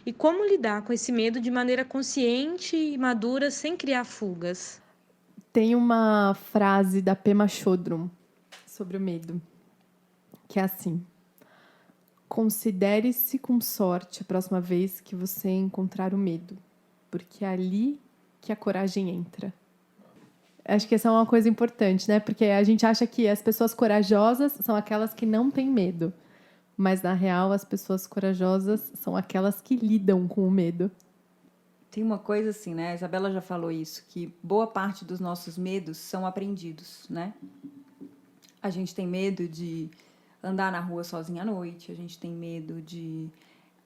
e como lidar com esse medo de maneira consciente e madura, sem criar fugas? Tem uma frase da Pema Chodron sobre o medo, que é assim: considere-se com sorte a próxima vez que você encontrar o medo, porque é ali que a coragem entra. Acho que essa é uma coisa importante, né? Porque a gente acha que as pessoas corajosas são aquelas que não têm medo. Mas, na real, as pessoas corajosas são aquelas que lidam com o medo. Tem uma coisa assim, né? A Isabela já falou isso, que boa parte dos nossos medos são aprendidos, né? A gente tem medo de andar na rua sozinha à noite, a gente tem medo de,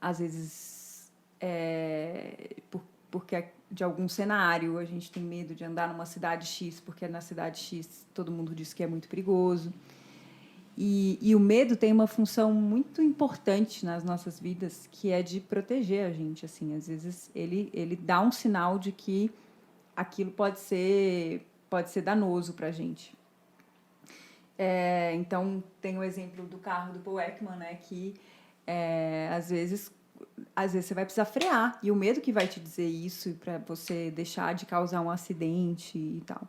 às vezes, porque de algum cenário, a gente tem medo de andar numa cidade X, porque na cidade X todo mundo diz que é muito perigoso. E o medo tem uma função muito importante nas nossas vidas, que é de proteger a gente. Assim, às vezes ele dá um sinal de que aquilo pode ser danoso para a gente. Então, tem o exemplo do carro do Paul Ekman, né, que às vezes você vai precisar frear, e o medo que vai te dizer isso para você deixar de causar um acidente e tal.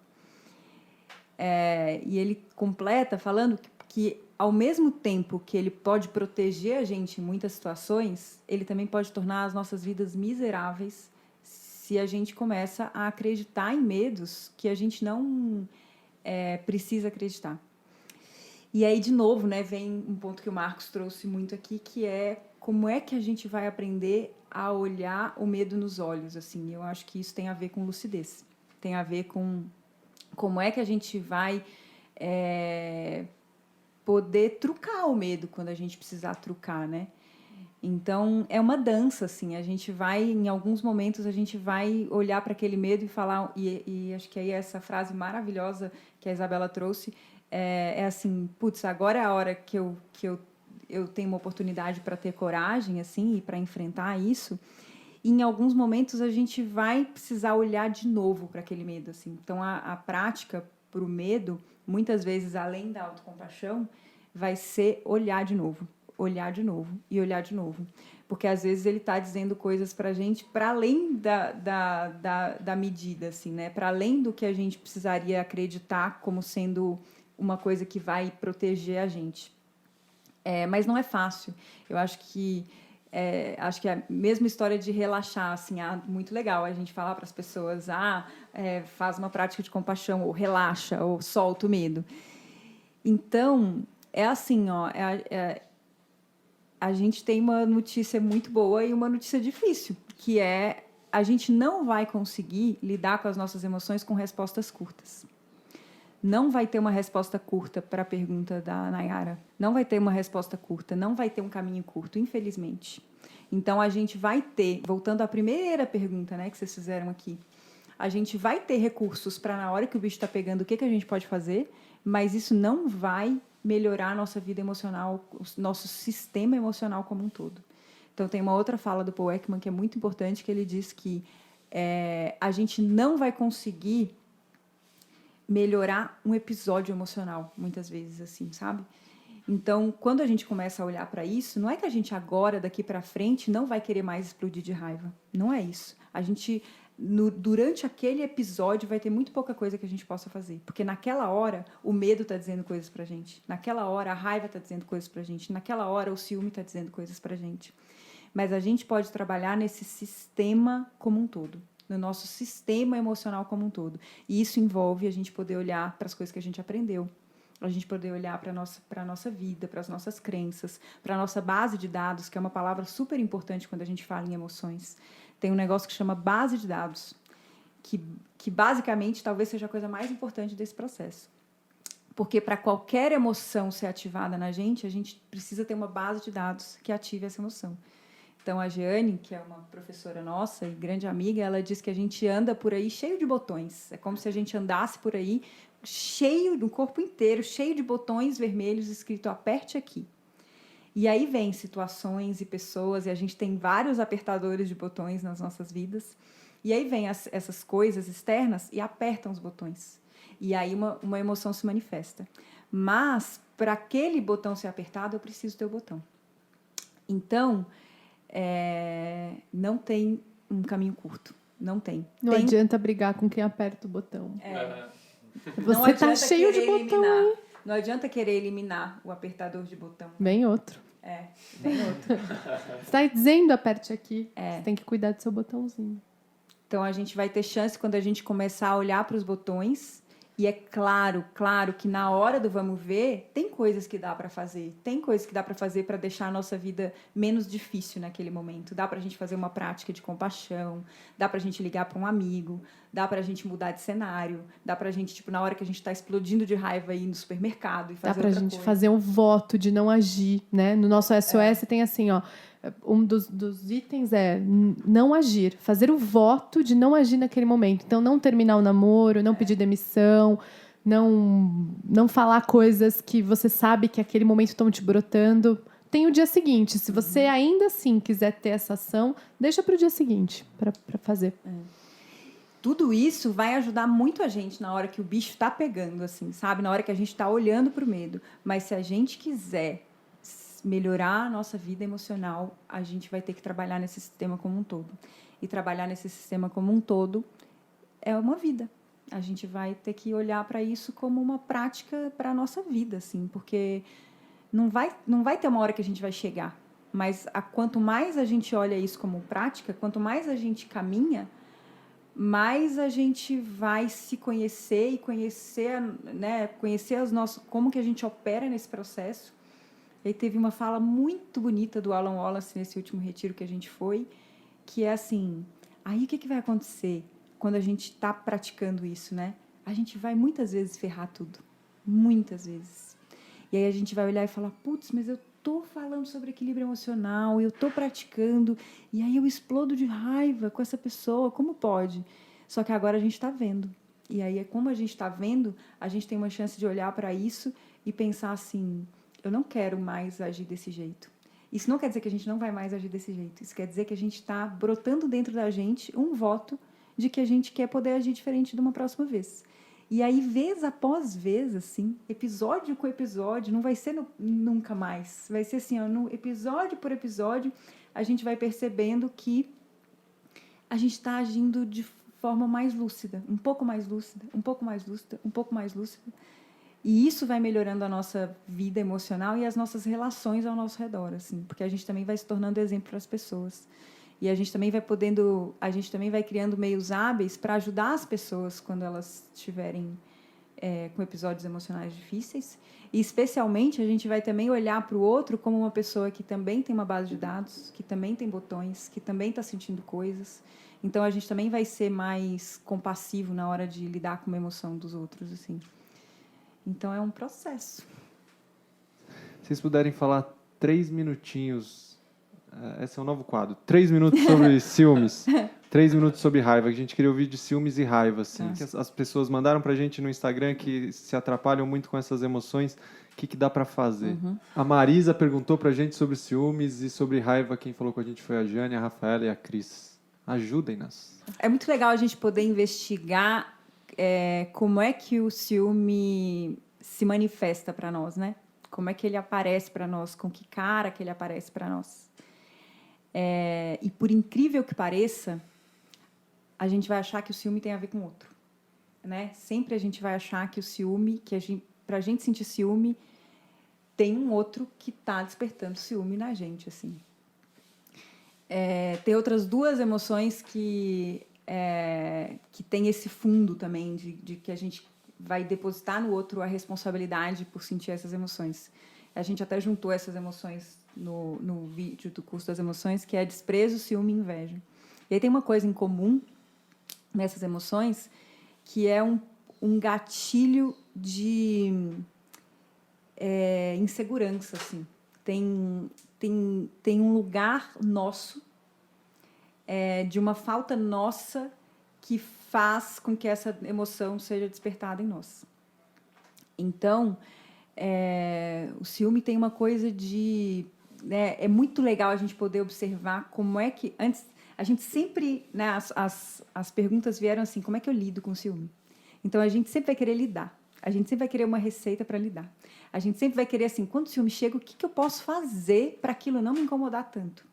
E ele completa falando que, ao mesmo tempo que ele pode proteger a gente em muitas situações, ele também pode tornar as nossas vidas miseráveis se a gente começa a acreditar em medos que a gente não precisa acreditar. E aí, de novo, né, vem um ponto que o Marcos trouxe muito aqui, que é como é que a gente vai aprender a olhar o medo nos olhos. Assim, eu acho que isso tem a ver com lucidez. Tem a ver com como é que a gente vai poder trucar o medo quando a gente precisar trucar, né? Então, é uma dança, assim. A gente vai, em alguns momentos, a gente vai olhar para aquele medo e falar... E acho que aí essa frase maravilhosa que a Isabela trouxe é assim, putz, agora é a hora que eu tenho uma oportunidade para ter coragem, assim, e para enfrentar isso. E, em alguns momentos, a gente vai precisar olhar de novo para aquele medo, assim. Então, a prática para o medo, muitas vezes, além da autocompaixão, vai ser olhar de novo e olhar de novo. Porque, às vezes, ele está dizendo coisas para a gente para além da medida, assim, né? Para além do que a gente precisaria acreditar como sendo uma coisa que vai proteger a gente. Mas não é fácil. Eu acho que a mesma história de relaxar, assim, muito legal a gente falar para as pessoas, faz uma prática de compaixão, ou relaxa, ou solta o medo. Então, é assim, ó, a gente tem uma notícia muito boa e uma notícia difícil, que é a gente não vai conseguir lidar com as nossas emoções com respostas curtas. Não vai ter uma resposta curta para a pergunta da Nayara. Não vai ter uma resposta curta, não vai ter um caminho curto, infelizmente. Então, a gente vai ter, voltando à primeira pergunta, né, que vocês fizeram aqui, a gente vai ter recursos para, na hora que o bicho está pegando, o que a gente pode fazer, mas isso não vai melhorar a nossa vida emocional, o nosso sistema emocional como um todo. Então, tem uma outra fala do Paul Ekman que é muito importante, que ele diz que a gente não vai conseguir melhorar um episódio emocional, muitas vezes, assim, sabe? Então, quando a gente começa a olhar para isso, não é que a gente agora, daqui para frente, não vai querer mais explodir de raiva. Não é isso. A gente, durante aquele episódio, vai ter muito pouca coisa que a gente possa fazer. Porque naquela hora, o medo está dizendo coisas para a gente. Naquela hora, a raiva está dizendo coisas para a gente. Naquela hora, o ciúme está dizendo coisas para a gente. Mas a gente pode trabalhar nesse sistema como um todo, no nosso sistema emocional como um todo. E isso envolve a gente poder olhar para as coisas que a gente aprendeu, a gente poder olhar para a nossa vida, para as nossas crenças, para a nossa base de dados, que é uma palavra super importante quando a gente fala em emoções. Tem um negócio que chama base de dados, que basicamente talvez seja a coisa mais importante desse processo. Porque para qualquer emoção ser ativada na gente, a gente precisa ter uma base de dados que ative essa emoção. Então, a Jeane, que é uma professora nossa e grande amiga, ela diz que a gente anda por aí cheio de botões. É como se a gente andasse por aí cheio, do corpo inteiro, cheio de botões vermelhos escrito aperte aqui. E aí vem situações e pessoas, e a gente tem vários apertadores de botões nas nossas vidas. E aí vem essas coisas externas e apertam os botões. E aí uma emoção se manifesta. Mas, para aquele botão ser apertado, eu preciso ter o botão. Então, não tem um caminho curto. Não tem. Não adianta brigar com quem aperta o botão. Não Você tá cheio de botão aí. Não adianta querer eliminar o apertador de botão. Vem outro. Vem outro. Você tá dizendo aperte aqui. Você tem que cuidar do seu botãozinho. Então, a gente vai ter chance quando a gente começar a olhar para os botões. E é claro que na hora do vamos ver, tem coisas que dá para fazer. Tem coisas que dá para fazer para deixar a nossa vida menos difícil naquele momento. Dá para a gente fazer uma prática de compaixão, dá para a gente ligar para um amigo, dá para a gente mudar de cenário, dá para a gente, tipo, na hora que a gente está explodindo de raiva, ir no supermercado e fazer outra coisa. Dá para a gente fazer um voto de não agir, né? No nosso SOS tem assim, ó, Um dos itens é não agir, fazer o voto de não agir naquele momento. Então, não terminar o namoro, não pedir demissão, não falar coisas que você sabe que aquele momento estão te brotando. Tem o dia seguinte. Se você ainda assim quiser ter essa ação, deixa para o dia seguinte para fazer. Tudo isso vai ajudar muito a gente na hora que o bicho está pegando, assim, sabe? Na hora que a gente está olhando para o medo. Mas se a gente quiser melhorar a nossa vida emocional, a gente vai ter que trabalhar nesse sistema como um todo. E trabalhar nesse sistema como um todo é uma vida. A gente vai ter que olhar para isso como uma prática para a nossa vida, assim, porque não vai ter uma hora que a gente vai chegar. Mas quanto mais a gente olha isso como prática, quanto mais a gente caminha, mais a gente vai se conhecer e conhecer, né, conhecer como que a gente opera nesse processo. E aí teve uma fala muito bonita do Alan Wallace nesse último retiro que a gente foi, que é assim, aí o que vai acontecer quando a gente está praticando isso, né? A gente vai muitas vezes ferrar tudo, muitas vezes. E aí a gente vai olhar e falar, putz, mas eu estou falando sobre equilíbrio emocional, eu estou praticando, e aí eu explodo de raiva com essa pessoa, como pode? Só que agora a gente está vendo. E aí, como a gente está vendo, a gente tem uma chance de olhar para isso e pensar assim, eu não quero mais agir desse jeito. Isso não quer dizer que a gente não vai mais agir desse jeito. Isso quer dizer que a gente está brotando dentro da gente um voto de que a gente quer poder agir diferente de uma próxima vez. E aí, vez após vez, assim, episódio com episódio, não vai ser nunca mais. Vai ser assim, ó, no episódio por episódio, a gente vai percebendo que a gente está agindo de forma mais lúcida, um pouco mais lúcida, um pouco mais lúcida, um pouco mais lúcida. E isso vai melhorando a nossa vida emocional e as nossas relações ao nosso redor, assim, porque a gente também vai se tornando exemplo para as pessoas. E a gente também vai criando meios hábeis para ajudar as pessoas quando elas estiverem com episódios emocionais difíceis. E, especialmente, a gente vai também olhar para o outro como uma pessoa que também tem uma base de dados, que também tem botões, que também está sentindo coisas. Então, a gente também vai ser mais compassivo na hora de lidar com a emoção dos outros, assim. Então, é um processo. Se vocês puderem falar 3 minutinhos... Esse é um novo quadro. 3 minutos sobre ciúmes. 3 minutos sobre raiva. A gente queria ouvir de ciúmes e raiva, assim. Que as pessoas mandaram pra gente no Instagram que se atrapalham muito com essas emoções. O que dá pra fazer? A Marisa perguntou pra gente sobre ciúmes e sobre raiva. Quem falou com a gente foi a Jane, a Rafaela e a Cris. Ajudem-nas. É muito legal a gente poder investigar como é que o ciúme se manifesta para nós, né? Como é que ele aparece para nós, com que cara que ele aparece para nós. E por incrível que pareça, a gente vai achar que o ciúme tem a ver com o outro, né? Sempre a gente vai achar que o ciúme, para a gente sentir ciúme, tem um outro que está despertando ciúme na gente, assim. Tem outras 2 emoções que tem esse fundo também de que a gente vai depositar no outro a responsabilidade por sentir essas emoções. A gente até juntou essas emoções no vídeo do curso das emoções, que é desprezo, ciúme e inveja. E aí tem uma coisa em comum nessas emoções, que é um gatilho de insegurança, assim. Tem um lugar nosso, de uma falta nossa, que faz com que essa emoção seja despertada em nós. Então, o ciúme tem uma coisa de... é muito legal a gente poder observar como é que... Antes, a gente sempre... Né, as perguntas vieram assim, como é que eu lido com o ciúme? Então, a gente sempre vai querer lidar. A gente sempre vai querer uma receita para lidar. A gente sempre vai querer, assim, quando o ciúme chega, o que eu posso fazer para aquilo não me incomodar tanto?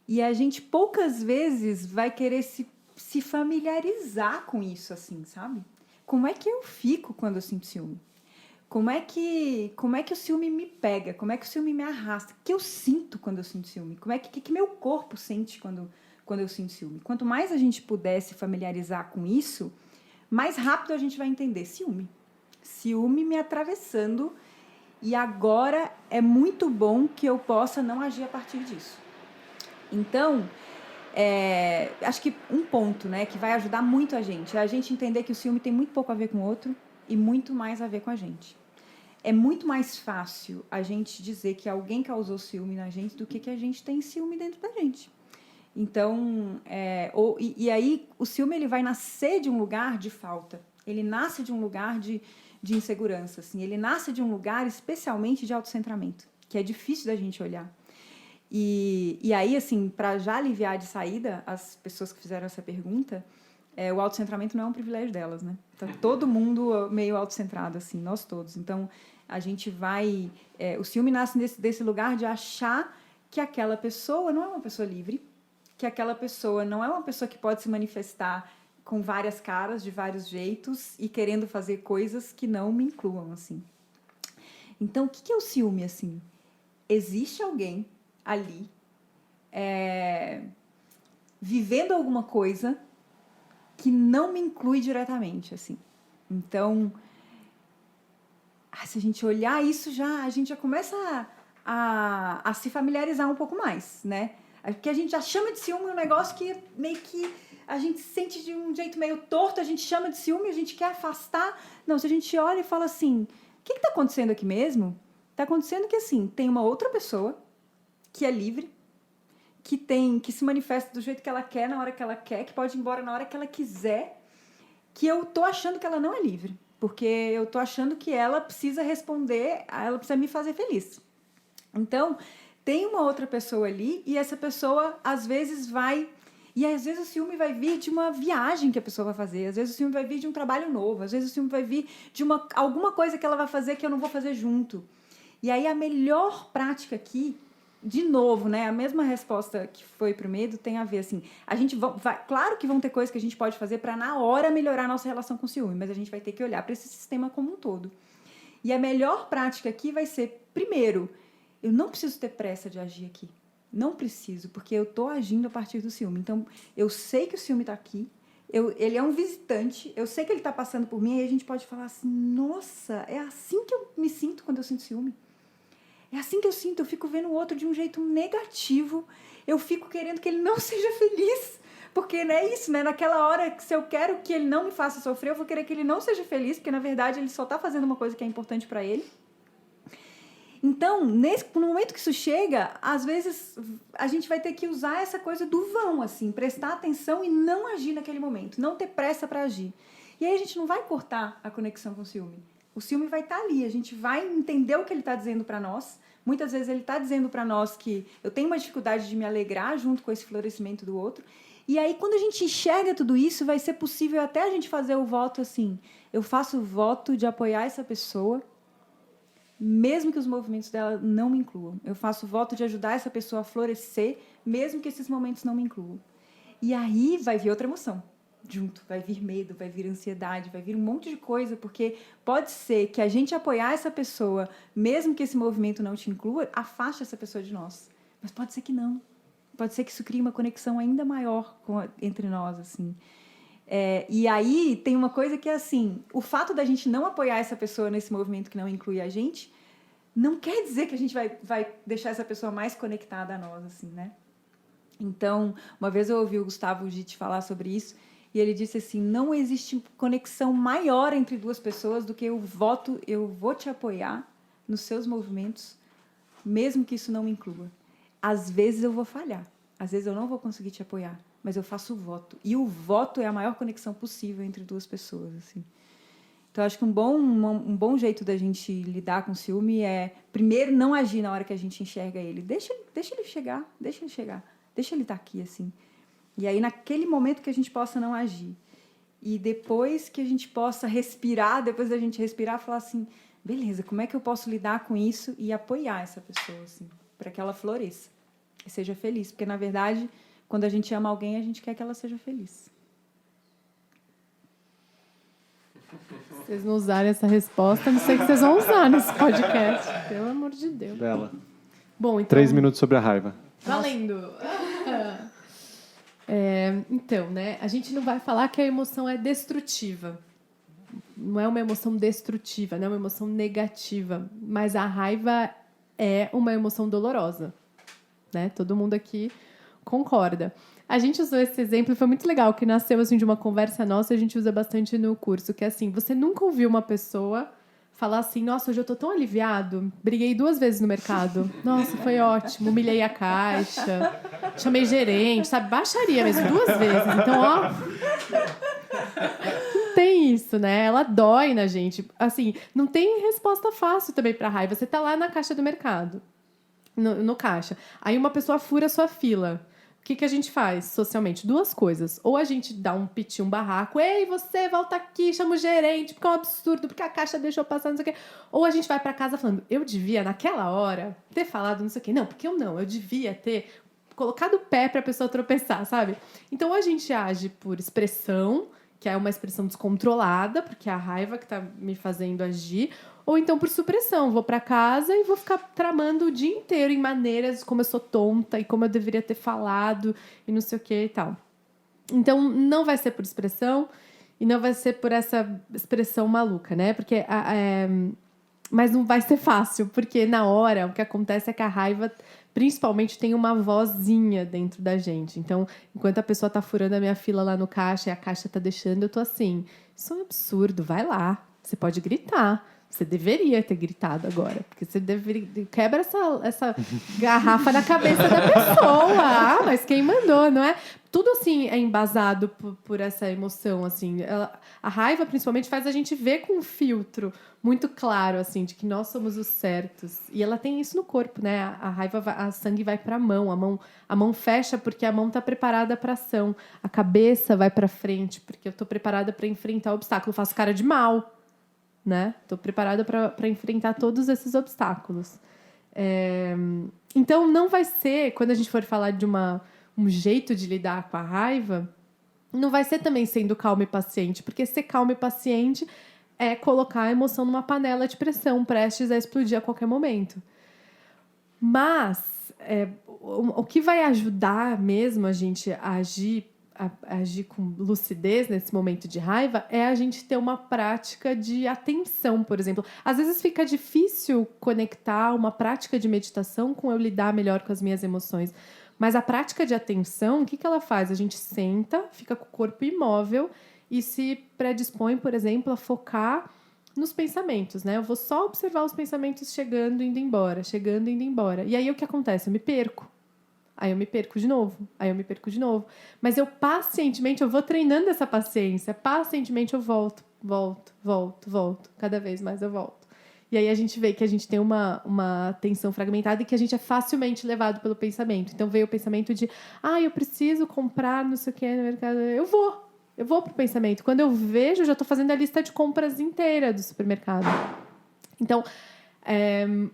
E a gente, poucas vezes, vai querer se familiarizar com isso, assim, sabe? Como é que eu fico quando eu sinto ciúme? Como é que o ciúme me pega? Como é que o ciúme me arrasta? O que eu sinto quando eu sinto ciúme? Como é que meu corpo sente quando eu sinto ciúme? Quanto mais a gente puder se familiarizar com isso, mais rápido a gente vai entender ciúme. Ciúme me atravessando, e agora é muito bom que eu possa não agir a partir disso. Então, acho que um ponto, né, que vai ajudar muito a gente é a gente entender que o ciúme tem muito pouco a ver com o outro e muito mais a ver com a gente. é muito mais fácil a gente dizer que alguém causou ciúme na gente do que a gente tem ciúme dentro da gente. Então, aí o ciúme ele vai nascer de um lugar de falta. Ele nasce de um lugar de insegurança. Assim. Ele nasce de um lugar especialmente de autocentramento, que é difícil da gente olhar. E aí, assim, para já aliviar de saída as pessoas que fizeram essa pergunta, o autocentramento não é um privilégio delas, né? Tá todo mundo meio autocentrado, assim, nós todos. Então, a gente vai... o ciúme nasce desse lugar de achar que aquela pessoa não é uma pessoa livre, que aquela pessoa não é uma pessoa que pode se manifestar com várias caras, de vários jeitos, e querendo fazer coisas que não me incluam, assim. Então, o que é o ciúme, assim? Existe alguém ali vivendo alguma coisa que não me inclui diretamente, assim. Então, se a gente olhar isso, a gente já começa a se familiarizar um pouco mais, né? Porque a gente já chama de ciúme um negócio que meio que a gente sente de um jeito meio torto, a gente chama de ciúme, a gente quer afastar. Não, se a gente olha e fala assim, o que está acontecendo aqui mesmo? Está acontecendo que, assim, tem uma outra pessoa que é livre, que se manifesta do jeito que ela quer, na hora que ela quer, que pode ir embora na hora que ela quiser, que eu tô achando que ela não é livre, porque eu tô achando que ela precisa responder, ela precisa me fazer feliz. Então, tem uma outra pessoa ali e essa pessoa, às vezes, vai... E às vezes o ciúme vai vir de uma viagem que a pessoa vai fazer, às vezes o ciúme vai vir de um trabalho novo, às vezes o ciúme vai vir de alguma coisa que ela vai fazer que eu não vou fazer junto. E aí a melhor prática aqui, de novo, né, a mesma resposta que foi pro medo tem a ver, assim, a gente claro que vão ter coisas que a gente pode fazer para na hora melhorar a nossa relação com o ciúme, mas a gente vai ter que olhar para esse sistema como um todo. E a melhor prática aqui vai ser, primeiro, eu não preciso ter pressa de agir aqui. Não preciso, porque eu estou agindo a partir do ciúme. Então, eu sei que o ciúme está aqui, ele é um visitante, eu sei que ele está passando por mim, e aí a gente pode falar assim, nossa, é assim que eu me sinto quando eu sinto ciúme. É assim que eu sinto, eu fico vendo o outro de um jeito negativo, eu fico querendo que ele não seja feliz, porque não é isso, né? Naquela hora, se eu quero que ele não me faça sofrer, eu vou querer que ele não seja feliz, porque, na verdade, ele só está fazendo uma coisa que é importante para ele. Então, no momento que isso chega, às vezes a gente vai ter que usar essa coisa do vão, assim, prestar atenção e não agir naquele momento, não ter pressa para agir. E aí a gente não vai cortar a conexão com o ciúme. O ciúme vai estar ali, a gente vai entender o que ele está dizendo para nós. Muitas vezes ele está dizendo para nós que eu tenho uma dificuldade de me alegrar junto com esse florescimento do outro. E aí, quando a gente enxerga tudo isso, vai ser possível até a gente fazer o voto assim, eu faço o voto de apoiar essa pessoa, mesmo que os movimentos dela não me incluam. Eu faço o voto de ajudar essa pessoa a florescer, mesmo que esses momentos não me incluam. E aí vai vir outra emoção junto. Vai vir medo, vai vir ansiedade, vai vir um monte de coisa, porque pode ser que a gente apoiar essa pessoa, mesmo que esse movimento não te inclua, afaste essa pessoa de nós. Mas pode ser que não. Pode ser que isso crie uma conexão ainda maior entre nós, assim. E aí tem uma coisa que é assim, o fato da gente não apoiar essa pessoa nesse movimento que não inclui a gente, não quer dizer que a gente vai deixar essa pessoa mais conectada a nós, assim, né? Então, uma vez eu ouvi o Gustavo Gitt falar sobre isso, e ele disse assim, não existe conexão maior entre duas pessoas do que o voto, eu vou te apoiar nos seus movimentos, mesmo que isso não me inclua. Às vezes eu vou falhar, às vezes eu não vou conseguir te apoiar, mas eu faço o voto. E o voto é a maior conexão possível entre duas pessoas, assim. Então, acho que um bom jeito da gente lidar com o ciúme é, primeiro, não agir na hora que a gente enxerga ele. Deixa ele chegar, deixa ele estar aqui, assim. E aí, naquele momento que a gente possa não agir. E depois que a gente possa respirar, depois da gente respirar, falar assim, beleza, como é que eu posso lidar com isso e apoiar essa pessoa, assim, para que ela floresça e seja feliz. Porque, na verdade, quando a gente ama alguém, a gente quer que ela seja feliz. Se vocês não usarem essa resposta, não sei o que vocês vão usar nesse podcast. Pelo amor de Deus. Bela. Bom, então... 3 minutos sobre a raiva. Valendo! Então, né? A gente não vai falar que a emoção é destrutiva. Não é uma emoção destrutiva, não é uma emoção negativa. Mas a raiva é uma emoção dolorosa. Né? Todo mundo aqui concorda. A gente usou esse exemplo, foi muito legal, que nasceu assim, de uma conversa nossa, a gente usa bastante no curso, que é assim, você nunca ouviu uma pessoa falar assim, nossa, hoje eu tô tão aliviado, briguei 2 vezes no mercado. Nossa, foi ótimo, humilhei a caixa, chamei gerente, sabe? Baixaria mesmo, 2 vezes. Então, ó... Não tem isso, né? Ela dói na gente. Assim, não tem resposta fácil também pra raiva. Você tá lá na caixa do mercado, no caixa. Aí uma pessoa fura a sua fila. O que a gente faz socialmente? 2 coisas. Ou a gente dá um piti, um barraco. Ei, você, volta aqui, chama o gerente, porque é um absurdo, porque a caixa deixou passar, não sei o quê. Ou a gente vai pra casa falando, eu devia, naquela hora, ter falado não sei o quê. Não, porque eu devia ter colocado o pé pra pessoa tropeçar, sabe? Então, ou a gente age por expressão, que é uma expressão descontrolada, porque é a raiva que tá me fazendo agir, ou então por supressão. Vou para casa e vou ficar tramando o dia inteiro em maneiras como eu sou tonta e como eu deveria ter falado e não sei o que e tal. Então, não vai ser por expressão e não vai ser por essa expressão maluca, né? Porque mas não vai ser fácil, porque na hora o que acontece é que a raiva principalmente tem uma vozinha dentro da gente. Então, enquanto a pessoa tá furando a minha fila lá no caixa e a caixa tá deixando, eu tô assim, isso é um absurdo, vai lá, você pode gritar. Você deveria ter gritado agora, porque você deveria... Quebra essa garrafa na cabeça da pessoa. Ah, mas quem mandou, não é? Tudo, assim, é embasado por essa emoção, assim. A raiva, principalmente, faz a gente ver com um filtro muito claro, assim, de que nós somos os certos. E ela tem isso no corpo, né? A raiva, a sangue vai para a mão fecha porque a mão está preparada para ação. A cabeça vai para frente porque eu estou preparada para enfrentar o obstáculo. Eu faço cara de mal. Né? Estou preparada para enfrentar todos esses obstáculos. Então, não vai ser, quando a gente for falar de um jeito de lidar com a raiva, não vai ser também sendo calmo e paciente, porque ser calmo e paciente é colocar a emoção numa panela de pressão, prestes a explodir a qualquer momento. Mas o que vai ajudar mesmo a gente a agir com lucidez nesse momento de raiva é a gente ter uma prática de atenção, por exemplo. Às vezes fica difícil conectar uma prática de meditação com eu lidar melhor com as minhas emoções. Mas a prática de atenção, o que ela faz? A gente senta, fica com o corpo imóvel e se predispõe, por exemplo, a focar nos pensamentos, né? Eu vou só observar os pensamentos chegando e indo embora, chegando e indo embora. E aí o que acontece? Eu me perco. Aí eu me perco de novo, Mas eu pacientemente, eu vou treinando essa paciência. Pacientemente eu volto. Cada vez mais eu volto. E aí a gente vê que a gente tem uma atenção fragmentada e que a gente é facilmente levado pelo pensamento. Então veio o pensamento de, eu preciso comprar não sei o que no mercado. Eu vou pro pensamento. Quando eu vejo, eu já estou fazendo a lista de compras inteira do supermercado. Então,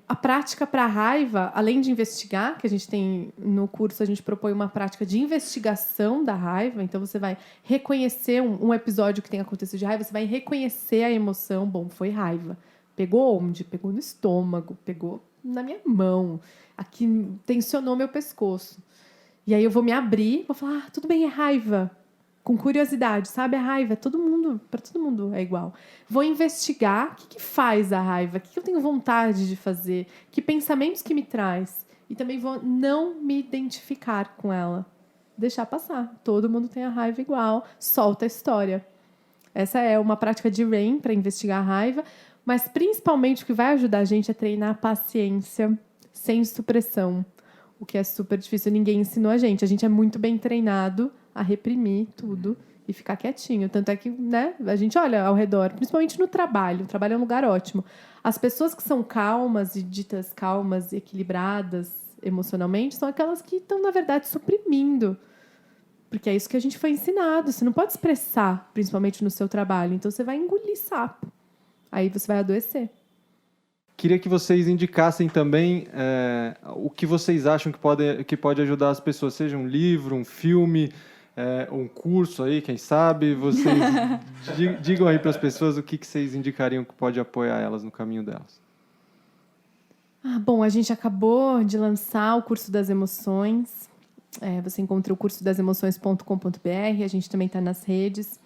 a prática para a raiva, além de investigar, que a gente tem no curso, a gente propõe uma prática de investigação da raiva. Então, você vai reconhecer um episódio que tem acontecido de raiva, você vai reconhecer a emoção. Bom, foi raiva. Pegou onde? Pegou no estômago, pegou na minha mão. Aqui tensionou meu pescoço. E aí eu vou me abrir, vou falar, tudo bem, é raiva. Com curiosidade, sabe? A raiva, para todo mundo é igual. Vou investigar o que faz a raiva, o que eu tenho vontade de fazer, que pensamentos que me traz. E também vou não me identificar com ela. Deixar passar. Todo mundo tem a raiva igual, solta a história. Essa é uma prática de RAIN para investigar a raiva, mas principalmente o que vai ajudar a gente é treinar a paciência sem supressão, o que é super difícil. Ninguém ensinou a gente é muito bem treinado a reprimir tudo e ficar quietinho. Tanto é que, né, a gente olha ao redor, principalmente no trabalho. O trabalho é um lugar ótimo. As pessoas que são calmas e ditas calmas e equilibradas emocionalmente são aquelas que estão, na verdade, suprimindo. Porque é isso que a gente foi ensinado. Você não pode expressar, principalmente no seu trabalho. Então, você vai engolir sapo. Aí você vai adoecer. Queria que vocês indicassem também o que vocês acham que pode ajudar as pessoas. Seja um livro, um filme, um curso aí, quem sabe. Vocês digam aí para as pessoas o que vocês indicariam que pode apoiar elas no caminho delas. Bom, a gente acabou de lançar o curso das emoções. Você encontra o curso dasemoções.com.br. A gente também está nas redes.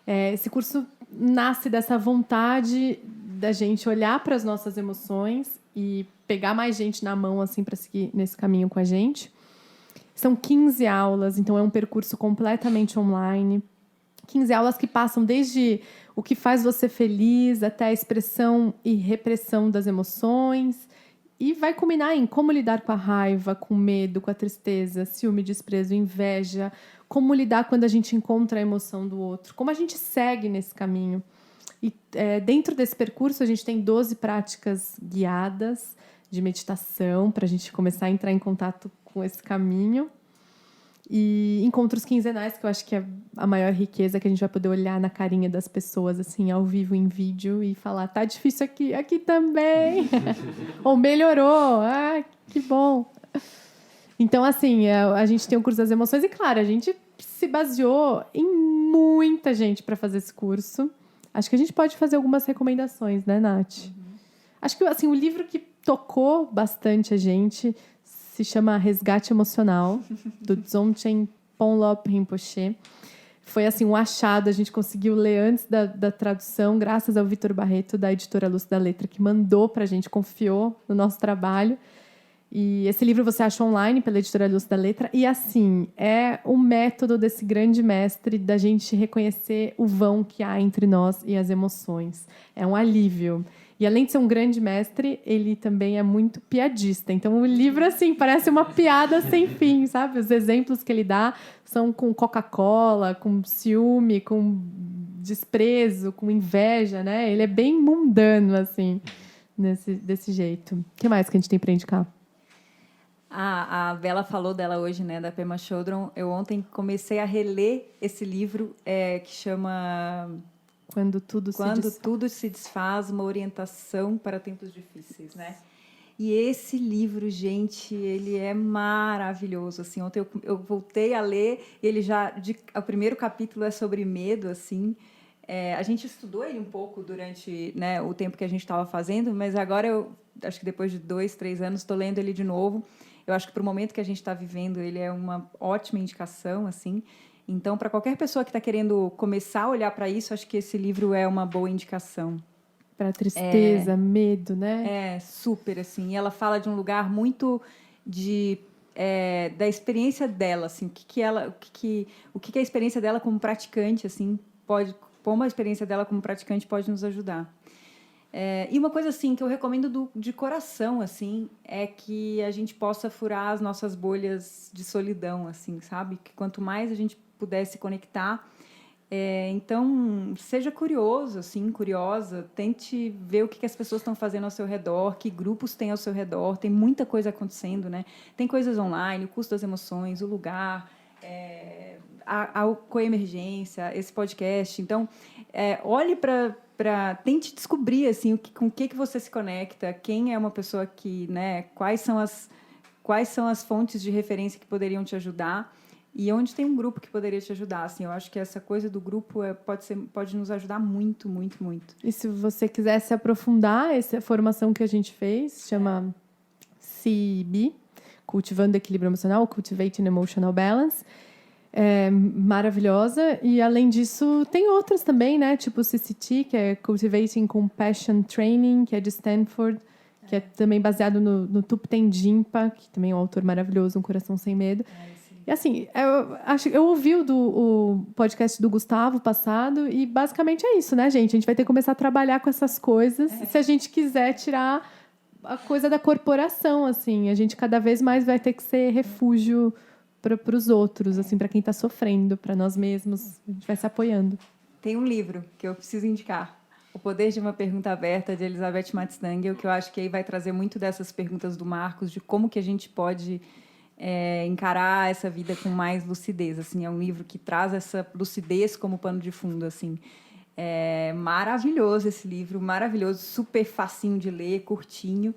Esse curso nasce dessa vontade da gente olhar para as nossas emoções e pegar mais gente na mão assim para seguir nesse caminho com a gente. São 15 aulas, então é um percurso completamente online 15 aulas que passam desde o que faz você feliz até a expressão e repressão das emoções. E vai culminar em como lidar com a raiva, com o medo, com a tristeza, ciúme, desprezo, inveja, como lidar quando a gente encontra a emoção do outro, como a gente segue nesse caminho. E dentro desse percurso, a gente tem 12 práticas guiadas de meditação para a gente começar a entrar em contato com esse caminho. E encontros quinzenais, que eu acho que é a maior riqueza, que a gente vai poder olhar na carinha das pessoas, assim, ao vivo, em vídeo, e falar, tá difícil aqui também. Ou melhorou, que bom. Então, assim, a gente tem o curso das emoções, e claro, a gente se baseou em muita gente para fazer esse curso. Acho que a gente pode fazer algumas recomendações, né, Nath? Acho que, assim, o livro que tocou bastante a gente se chama Resgate Emocional, do Dzogchen Ponlop Rinpoche. Foi, assim, um achado. A gente conseguiu ler antes da tradução, graças ao Vitor Barreto, da editora Luz da Letra, que mandou para a gente, confiou no nosso trabalho. E esse livro você acha online pela editora Luz da Letra. E, assim, é o método desse grande mestre da gente reconhecer o vão que há entre nós e as emoções. É um alívio. E, além de ser um grande mestre, ele também é muito piadista. Então, o livro, assim, parece uma piada sem fim, sabe? Os exemplos que ele dá são com Coca-Cola, com ciúme, com desprezo, com inveja, né? Ele é bem mundano, assim, desse jeito. O que mais que a gente tem para indicar? A Bela falou dela hoje, né, da Pema Chodron. Eu ontem comecei a reler esse livro que chama... Quando tudo se desfaz, uma orientação para tempos difíceis, né? E esse livro, gente, ele é maravilhoso. Assim, ontem eu voltei a ler, ele o primeiro capítulo é sobre medo, assim. A gente estudou ele um pouco durante, né, o tempo que a gente estava fazendo, mas agora eu acho que depois de 2, 3 anos estou lendo ele de novo. Eu acho que para o momento que a gente está vivendo, ele é uma ótima indicação, assim. Então, para qualquer pessoa que está querendo começar a olhar para isso, acho que esse livro é uma boa indicação. Para tristeza, medo, né? Super, assim. E ela fala de um lugar muito da experiência dela, assim, o que a experiência dela como praticante, assim, como a experiência dela como praticante pode nos ajudar. E uma coisa assim que eu recomendo de coração, assim, é que a gente possa furar as nossas bolhas de solidão, assim, sabe? Que quanto mais a gente puder se conectar, então seja curioso, assim, curiosa, tente ver o que as pessoas estão fazendo ao seu redor, que grupos tem ao seu redor, tem muita coisa acontecendo, né? Tem coisas online, o curso das emoções, o lugar, a coemergência, esse podcast. Então, olhe tente descobrir assim com o que você se conecta, quem é uma pessoa que, né, quais são as fontes de referência que poderiam te ajudar e onde tem um grupo que poderia te ajudar. Assim, eu acho que essa coisa do grupo pode nos ajudar muito, muito, muito. E se você quiser se aprofundar, essa formação que a gente fez chama CEB, Cultivando Equilíbrio Emocional, Cultivating Emotional Balance. Maravilhosa. E, além disso, tem outras também, né? Tipo o CCT, que é Cultivating Compassion Training, que é de Stanford, que é também baseado no Thupten Jinpa, que também é um autor maravilhoso, Um Coração Sem Medo. E, assim, eu ouvi o podcast do Gustavo passado e, basicamente, é isso, né, gente? A gente vai ter que começar a trabalhar com essas coisas se a gente quiser tirar a coisa da corporação, assim. A gente cada vez mais vai ter que ser refúgio para os outros, assim, para quem está sofrendo, para nós mesmos. A gente vai se apoiando. Tem um livro que eu preciso indicar, O Poder de uma Pergunta Aberta, de Elizabeth Matzangel, que eu acho que aí vai trazer muito dessas perguntas do Marcos, de como que a gente pode encarar essa vida com mais lucidez. Assim, é um livro que traz essa lucidez como pano de fundo. Assim. É maravilhoso esse livro, maravilhoso, super facinho de ler, curtinho.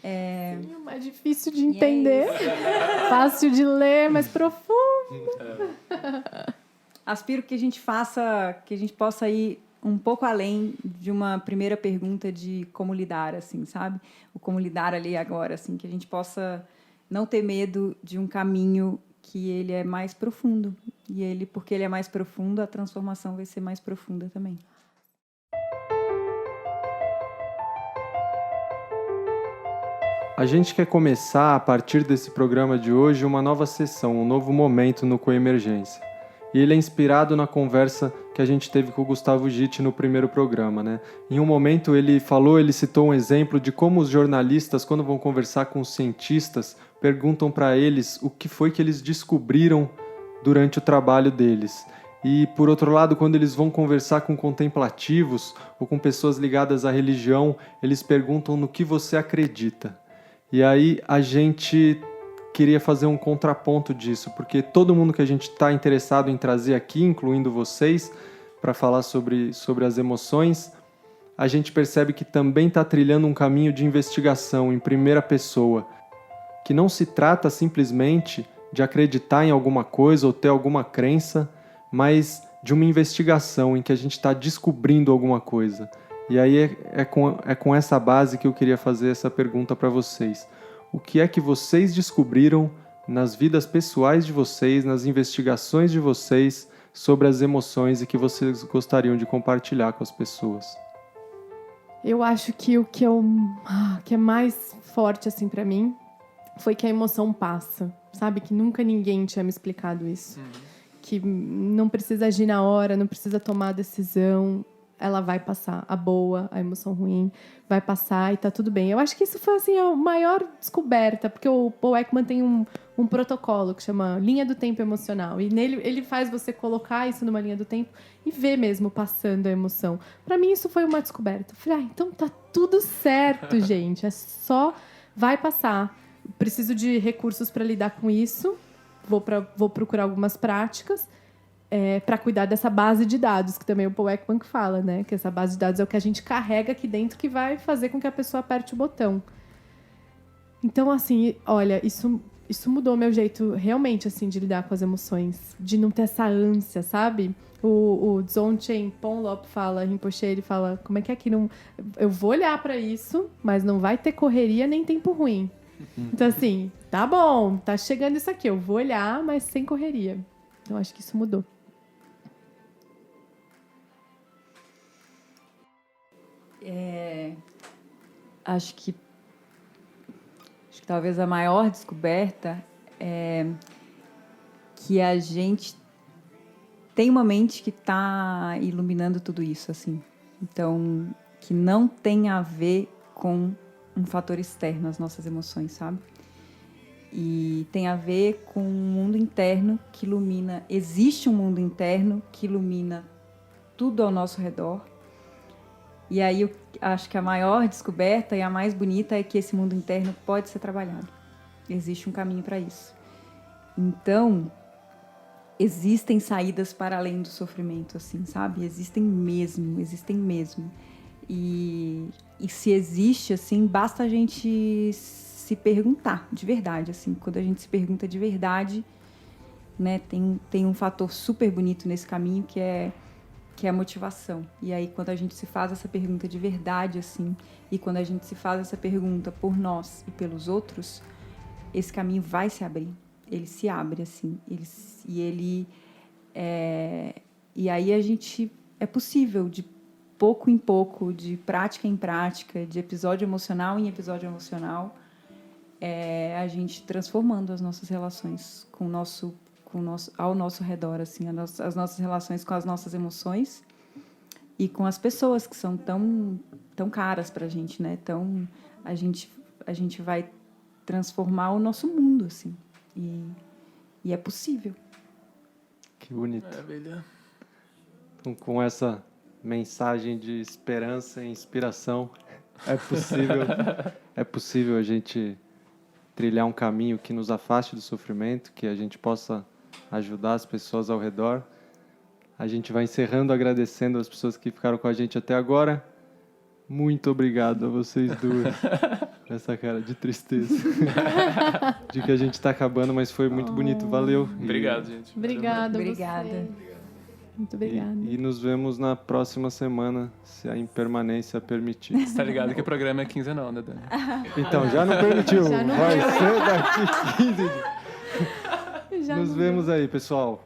Sim, o mais difícil de entender. Fácil de ler, mas profundo. Aspiro que a gente possa ir um pouco além de uma primeira pergunta de como lidar, assim, sabe? O como lidar ali agora, assim, que a gente possa não ter medo de um caminho que ele é mais profundo. E porque ele é mais profundo, a transformação vai ser mais profunda também. A gente quer começar, a partir desse programa de hoje, uma nova sessão, um novo momento no Coemergência. E ele é inspirado na conversa que a gente teve com o Gustavo Gitti no primeiro programa, né? Em um momento ele citou um exemplo de como os jornalistas, quando vão conversar com os cientistas, perguntam para eles o que foi que eles descobriram durante o trabalho deles. E, por outro lado, quando eles vão conversar com contemplativos ou com pessoas ligadas à religião, eles perguntam no que você acredita. E aí a gente queria fazer um contraponto disso, porque todo mundo que a gente está interessado em trazer aqui, incluindo vocês, para falar sobre as emoções, a gente percebe que também está trilhando um caminho de investigação em primeira pessoa, que não se trata simplesmente de acreditar em alguma coisa ou ter alguma crença, mas de uma investigação em que a gente está descobrindo alguma coisa. E aí é com essa base que eu queria fazer essa pergunta para vocês. O que é que vocês descobriram nas vidas pessoais de vocês, nas investigações de vocês sobre as emoções e que vocês gostariam de compartilhar com as pessoas? Eu acho que o que é mais forte assim para mim foi que a emoção passa, sabe? Que nunca ninguém tinha me explicado isso. Que não precisa agir na hora, não precisa tomar a decisão, ela vai passar. A boa, a emoção ruim, vai passar e tá tudo bem. Eu acho que isso foi assim, a maior descoberta, porque o Paul Ekman tem um protocolo que chama linha do tempo emocional. E nele ele faz você colocar isso numa linha do tempo e ver mesmo passando a emoção. Para mim isso foi uma descoberta. Eu falei, então tá tudo certo, gente. É só vai passar. Preciso de recursos para lidar com isso. Vou procurar algumas práticas para cuidar dessa base de dados, que também o Paul Ekman que fala, né? Que essa base de dados é o que a gente carrega aqui dentro que vai fazer com que a pessoa aperte o botão. Então, assim, olha, isso mudou meu jeito realmente assim, de lidar com as emoções, de não ter essa ânsia, sabe? O Dzogchen Ponlop fala, Rinpoche, ele fala, como é que não... Eu vou olhar para isso, mas não vai ter correria nem tempo ruim. Então, assim, tá bom, tá chegando isso aqui, eu vou olhar, mas sem correria. Então, acho que isso mudou. Acho que talvez a maior descoberta é que a gente tem uma mente que está iluminando tudo isso, assim. Então, que não tem a ver com um fator externo, as nossas emoções, sabe? E tem a ver com um mundo interno que ilumina. Existe um mundo interno que ilumina tudo ao nosso redor. E aí eu acho que a maior descoberta e a mais bonita é que esse mundo interno pode ser trabalhado. Existe um caminho para isso. Então, existem saídas para além do sofrimento, assim, sabe? Existem mesmo. E se existe, assim, basta a gente se perguntar de verdade, assim. Quando a gente se pergunta de verdade, né, tem um fator super bonito nesse caminho que é a motivação. E aí, quando a gente se faz essa pergunta de verdade, assim, e quando a gente se faz essa pergunta por nós e pelos outros, esse caminho vai se abrir. Ele se abre, assim. E aí a gente... É possível, de pouco em pouco, de prática em prática, de episódio emocional em episódio emocional, a gente transformando as nossas relações ao nosso redor, assim, as nossas relações com as nossas emoções e com as pessoas que são tão caras pra gente, né? Então, a gente vai transformar o nosso mundo, assim. E é possível. Que bonito. Maravilha. Então, com essa mensagem de esperança e inspiração, é possível a gente trilhar um caminho que nos afaste do sofrimento, que a gente possa ajudar as pessoas ao redor. A gente vai encerrando agradecendo as pessoas que ficaram com a gente até agora. Muito obrigado a vocês duas. Essa cara de tristeza. De que a gente está acabando, mas foi muito bonito. Valeu. Obrigado, gente. Obrigada. Muito obrigada. E nos vemos na próxima semana, se a impermanência permitir. Você tá ligado que o programa é quinzenal, né, Dani? Então, já não permitiu. Já não vai deu, ser daqui 15 dias. Já Nos não vemos aí, pessoal.